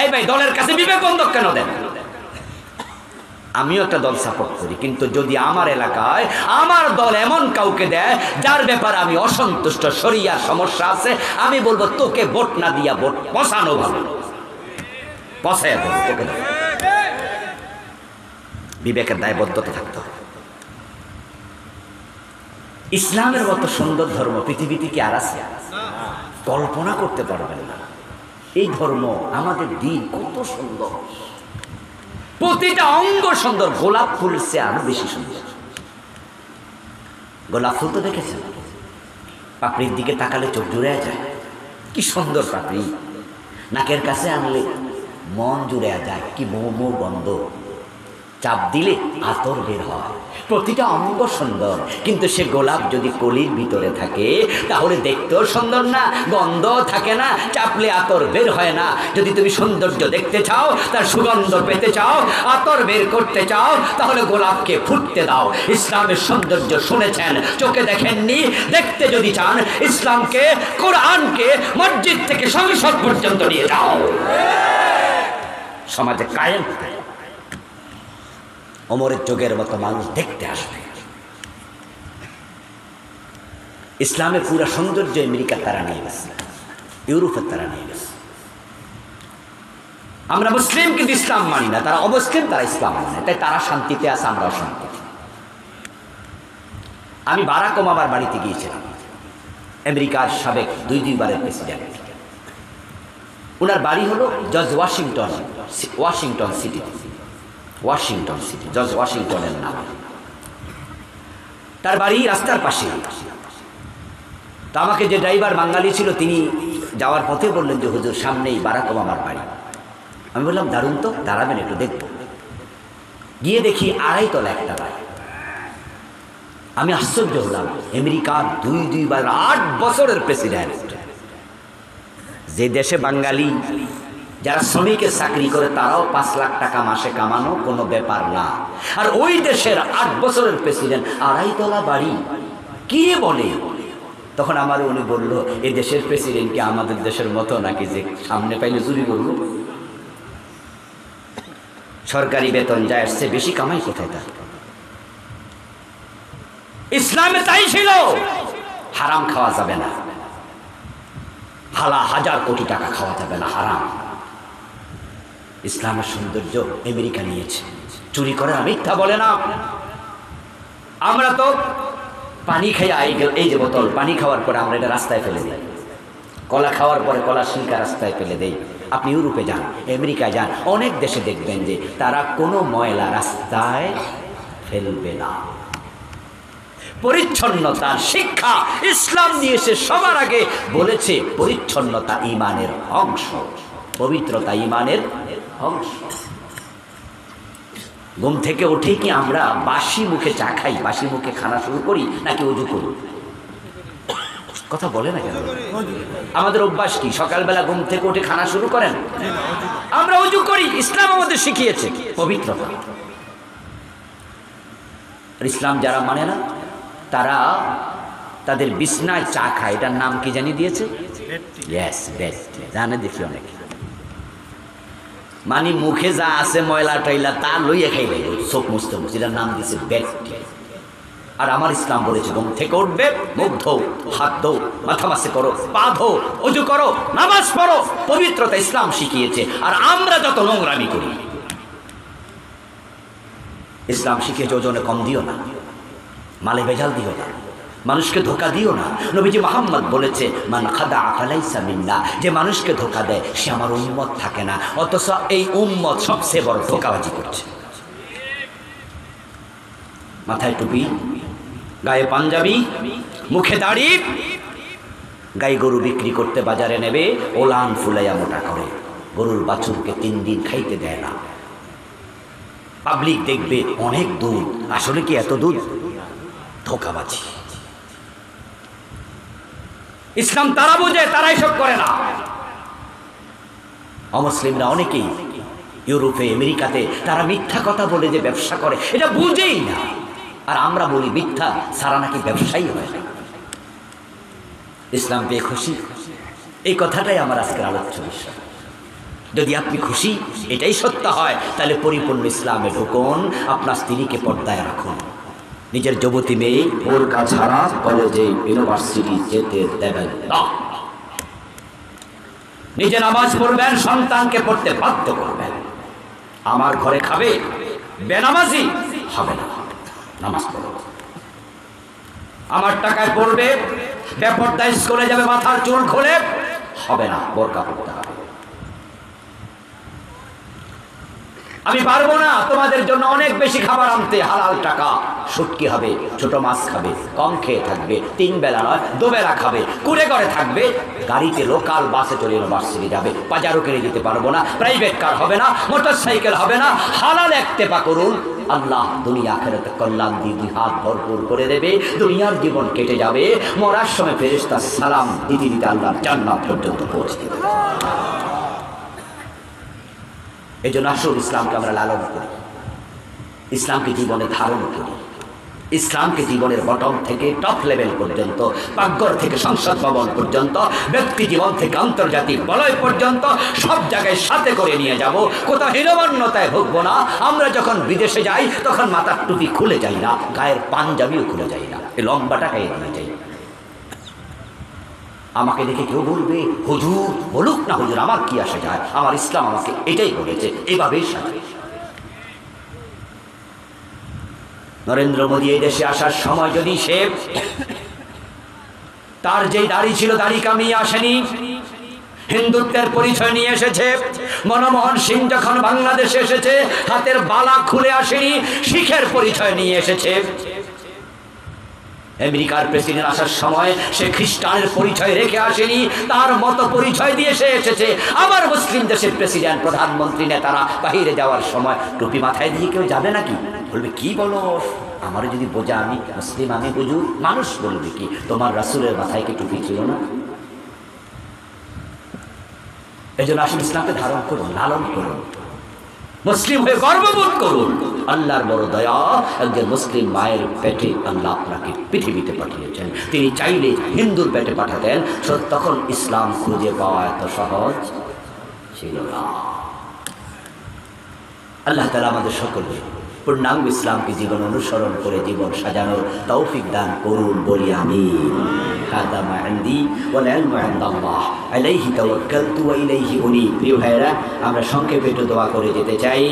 এই ভাই, দলের কাছে বিবেক বন্ধক কেন দেন? আমিও একটা দল সাপোর্ট করি, কিন্তু যদি আমার এলাকায় আমার দল এমন কাউকে দেয় যার ব্যাপারে আমি অসন্তুষ্ট, শরিয়ার সমস্যা আছে, আমি বলবো তোকে ভোট না দিয়া ভোট পছানো ভালো, পছাইয়া দেবো তোকে। বিবেকের দায়বদ্ধতা থাকতে হবে। ইসলামের মতো সুন্দর ধর্ম পৃথিবীতে কি আর আছে? কল্পনা করতে পারবেন না। এই ধর্ম, আমাদের দিন কত সুন্দর, প্রতিটা অঙ্গ সুন্দর, গোলাপ ফুল সে আরো বেশি সুন্দর। গোলাপ ফুল তো দেখেছেন, পাপড়ির দিকে তাকালে চোখ জুড়ে যায়, কি সুন্দর পাপড়ি। নাকের কাছে আনলে মন জুড়ে যায়, কি মৌ গন্ধ। চাপ দিলে আতর বের হয়, প্রতিটা অঙ্গ সুন্দর। কিন্তু সে গোলাপ যদি কলির ভিতরে থাকে তাহলে দেখতেও সুন্দর না, গন্ধ থাকে না, চাপলে আতর বের হয় না। যদি তুমি সৌন্দর্য দেখতে চাও, তার সুগন্ধ পেতে চাও, আতর বের করতে চাও, তাহলে গোলাপকে ফুটতে দাও। ইসলামের সৌন্দর্য শুনেছেন, চোখে দেখেননি। দেখতে যদি চান, ইসলামকে, কোরআনকে মসজিদ থেকে সংসদ পর্যন্ত নিয়ে যাও, সমাজে কায়েম ওমরের যুগের মতো মানুষ দেখতে আসবে। ইসলামের পুরো সৌন্দর্য আমেরিকার তারা নিয়ে গেছে, ইউরোপের তারা নিয়ে গেছে। আমরা মুসলিম কিন্তু ইসলাম মানি না, তারা অমুসলিম, তারা ইসলাম মানে, তাই তারা শান্তিতে আছে, আমরাও শান্তিতে। আমি বারাক ওবামার বাড়িতে গিয়েছিলাম, আমেরিকার সাবেক দুইবারের প্রেসিডেন্ট। ওনার বাড়ি হলো জর্জ ওয়াশিংটন সিটিতে, ওয়াশিংটন সিটি, জর্জ ওয়াশিংটনের নাম। তার বাড়ি রাস্তার পাশে। তো আমাকে যে ড্রাইভার বাঙালি ছিল, তিনি যাওয়ার পথে বললেন যে হুজুর সামনেই বারাক ওবামার বাড়ি। আমি বললাম দারুণ তো, দাঁড়াবেন একটু দেখব। গিয়ে দেখি 2.5 তলা একটা বাড়ি। আমি আশ্চর্য হলাম, আমেরিকার দুইবার 8 বছরের প্রেসিডেন্ট, যে দেশে বাঙালি যারা শ্রমিকের চাকরি করে তারাও 5 লাখ টাকা মাসে কামানো কোনো ব্যাপার না, আর ওই দেশের 8 বছরের প্রেসিডেন্ট 2.5 তলা বাড়ি, কি বলে? তখন আমার উনি বলল, এই দেশের প্রেসিডেন্ট কি আমাদের দেশের মতো নাকি যে সামনে পাইলে চুরি করব? সরকারি বেতন যায়, আসছে বেশি কামাই কোথায় তার? ইসলামে তাই ছিল, হারাম খাওয়া যাবে না, হাজার কোটি টাকা খাওয়া যাবে না, হারাম। ইসলামের সৌন্দর্য আমেরিকা নিয়েছে, চুরি করে না, মিথ্যা বলে না। আমরা তো পানি খেয়ে এই যে বোতল, পানি খাওয়ার পরে আমরা এটা রাস্তায় ফেলে দিই, কলা খাওয়ার পরে কলা শিল্কা রাস্তায় ফেলে দেই। আপনি ইউরোপে যান, আমেরিকায় যান, অনেক দেশে দেখবেন যে তারা কোনো ময়লা রাস্তায় ফেলবে না। পরিচ্ছন্নতার শিক্ষা ইসলাম দিয়েছে, সবার আগে বলেছে পরিচ্ছন্নতা ঈমানের অংশ, পবিত্রতা ঈমানের অংশ। ঘুম থেকে উঠে কি আমরা বাসি মুখে চা খাই, বাসি মুখে খানা শুরু করি, নাকি ওযু করি? কথা বলে না কেন? আমাদের অভ্যাস কি? সকালবেলা ঘুম থেকে উঠে খানা শুরু করেন, আমরা ওযু করি। ইসলাম আমাদের শিখিয়েছে পবিত্রতা। ইসলাম যারা মানে না, তারা তাদের বিছনায় চা খায়, এটার নাম কি জানি দিয়েছে? Yes, bed. জানে দেখি অনেকে, মানে মুখে যা আছে ময়লা টয়লা তা লইয়া খাইলে চোখ মুছতে মুছতে, এটার নাম দিয়েছে বেড। আর আমার ইসলাম বলেছে ঘুম থেকে উঠবে, মুখ ধো, হাত ধো, মাথা মাসে করো, পা ধো, ওযু করো, নামাজ পড়ো। পবিত্রতা ইসলাম শিখিয়েছে। আর আমরা যত নোংরামি করি, ইসলাম শিখিয়েছে ওজনে কম দিও না, মালে ভেজাল দিও না, মানুষকে ধোকা দিও না। নবীজি মুহাম্মদ বলেছে, মান খাদা ফালাইসা মিন্না, যে মানুষকে ধোকা দেয় সে আমার উম্মত থাকে না। অথচ এই উম্মত সবচেয়ে বড় ধোকাবাজি করছে। মাথায় টুপি, গায়ে পাঞ্জাবি, মুখে দাড়ি, গাই গরু বিক্রি করতে বাজারে নেবে, ওলান ফুলাইয়া মোটা করে, গরুর বাছুরকে 3 দিন খাইতে দেয় না। পাবলিক দেখবে অনেক দুধ, আসলে কি এত দুধ? ধোকাবাজি। ইসলাম তারা বোঝে, তারা এসব করে না। অমুসলিমরা অনেকেই ইউরোপে, আমেরিকাতে তারা মিথ্যা কথা বলে যে ব্যবসা করে, এটা বুঝেই না। আর আমরা বলি মিথ্যা সারা নাকি ব্যবসায়ী হয়। ইসলাম পেয়ে খুশি, এই কথাটাই আমার আজকের আলোচ্য বিষয়। যদি আপনি খুশি, এটাই সত্য হয়, তাহলে পরিপূর্ণ ইসলামে ঢুকুন, আপনার স্ত্রীকে পর্দায় রাখুন। নিজের যুবতী মেয়ে বোরকা ছাড়া কলেজে, ইউনিভার্সিটি যেতে দেবেন না। নিজে নামাজ পড়বেন, সন্তানকে পড়তে বাধ্য করবেন। আমার ঘরে খাবে, বেনামাজি হবে না, নামাজ পড়ো। আমার টাকায় পড়বে, বেপরদায় স্কুলে যাবে, মাথার চুল খোলে, হবে না, বোরকা পড়তে হবে। আমি পারবো না তোমাদের জন্য অনেক বেশি খাবার আনতে, হালাল টাকা, শুটকি হবে, ছোট মাছ খাবে, কম খেয়ে থাকবে, 3 বেলা নয় 2 বেলা খাবে, কুড়ে করে থাকবে, গাড়িতে লোকাল বাসে চলে ইউনিভার্সিটি যাবে, বাজারও কিনে দিতে পারবো না, প্রাইভেট কার হবে না, মোটর সাইকেল হবে না, হালাল একতেপা করুন। আল্লাহ দুনিয়া আখিরাতে কল্যাণ দিয়ে 2 হাত ভরপুর করে দেবে, দুনিয়ার জীবন কেটে যাবে, মরার সময় ফেরেশতা সালাম দিতে দিতে আল্লাহর জান্নাত পর্যন্ত পৌঁছে দেবে। এই জন্য আসল ইসলামকে আমরা লালন করি, ইসলামকে জীবনে ধারণ করি, ইসলামকে জীবনের বটম থেকে টপ লেভেল পর্যন্ত, পাকঘর থেকে সংসদ ভবন পর্যন্ত, ব্যক্তি জীবন থেকে আন্তর্জাতিক বলয় পর্যন্ত সব জায়গায় সাথে করে নিয়ে যাব। কোথাও হীনমন্যতায় ভুগবো না। আমরা যখন বিদেশে যাই তখন মাথার টুপি খুলে যাই না, গায়ের পাঞ্জাবিও খুলে যাই না, এই লম্বাটা গায়ে নিয়ে যাই। আমাকে দেখে কেউ বলবে হুজুর, বলুক না হুজুর, আমার কি আসে যায়, আমার ইসলাম আমাকে এটাই বলেছে, এভাবেই সাজায়। নরেন্দ্র মোদী এই দেশে আসার সময় যদি সে তার যেই দাড়ি ছিল দাড়ি কামিয়ে আসেনি, হিন্দুত্বের পরিচয় নিয়ে এসেছে। মনমোহন সিং যখন বাংলাদেশে এসেছে হাতের বালা খুলে আসেনি, শিখের পরিচয় নিয়ে এসেছে। আমেরিকার প্রেসিডেন্ট আসার সময় সে খ্রিস্টানের পরিচয় রেখে আসেনি, তার মতো পরিচয় দিয়ে সে এসেছে। আবার মুসলিম দেশের প্রেসিডেন্ট, প্রধানমন্ত্রী, নেতারা বাহিরে যাওয়ার সময় টুপি মাথায় দিয়ে কেউ যাবে নাকি? বলবে কি বলো, আমারও যদি বোঝা, আমি মুসলিম, আমি বুঝু, মানুষ বলবে কি তোমার রাসূলের মাথায় কি টুপি ছিল না? এই জন্য আসলে ইসলামকে ধারণ করুন, লালন করুন, মুসলিম হয়ে গর্ববোধ করুন। আল্লাহর বড় দয়া, একজন মুসলিম মায়ের পেটে আল্লাহ আপনাকে পৃথিবীতে পাঠিয়েছেন। তিনি চাইলে হিন্দুর পেটে পাঠাতেন, তখন ইসলাম খুঁজে পাওয়া এত সহজ ছিল না। আল্লাহ তাআলা আমাদের সকলকে পূর্ণাঙ্গ ইসলামকে জীবন অনুসরণ করে জীবন সাজানোর তৌফিক দান করুন, বলি আমিন। হাদা মা ইনদি ওয়াল ইলমু ইনদাল্লাহ আলাইহি তাওয়াক্কালতু ওয়া ইলাইহি উনীব। প্রিয় ভাইরা, আমরা সংক্ষেপে একটু দোয়া করে যেতে চাই।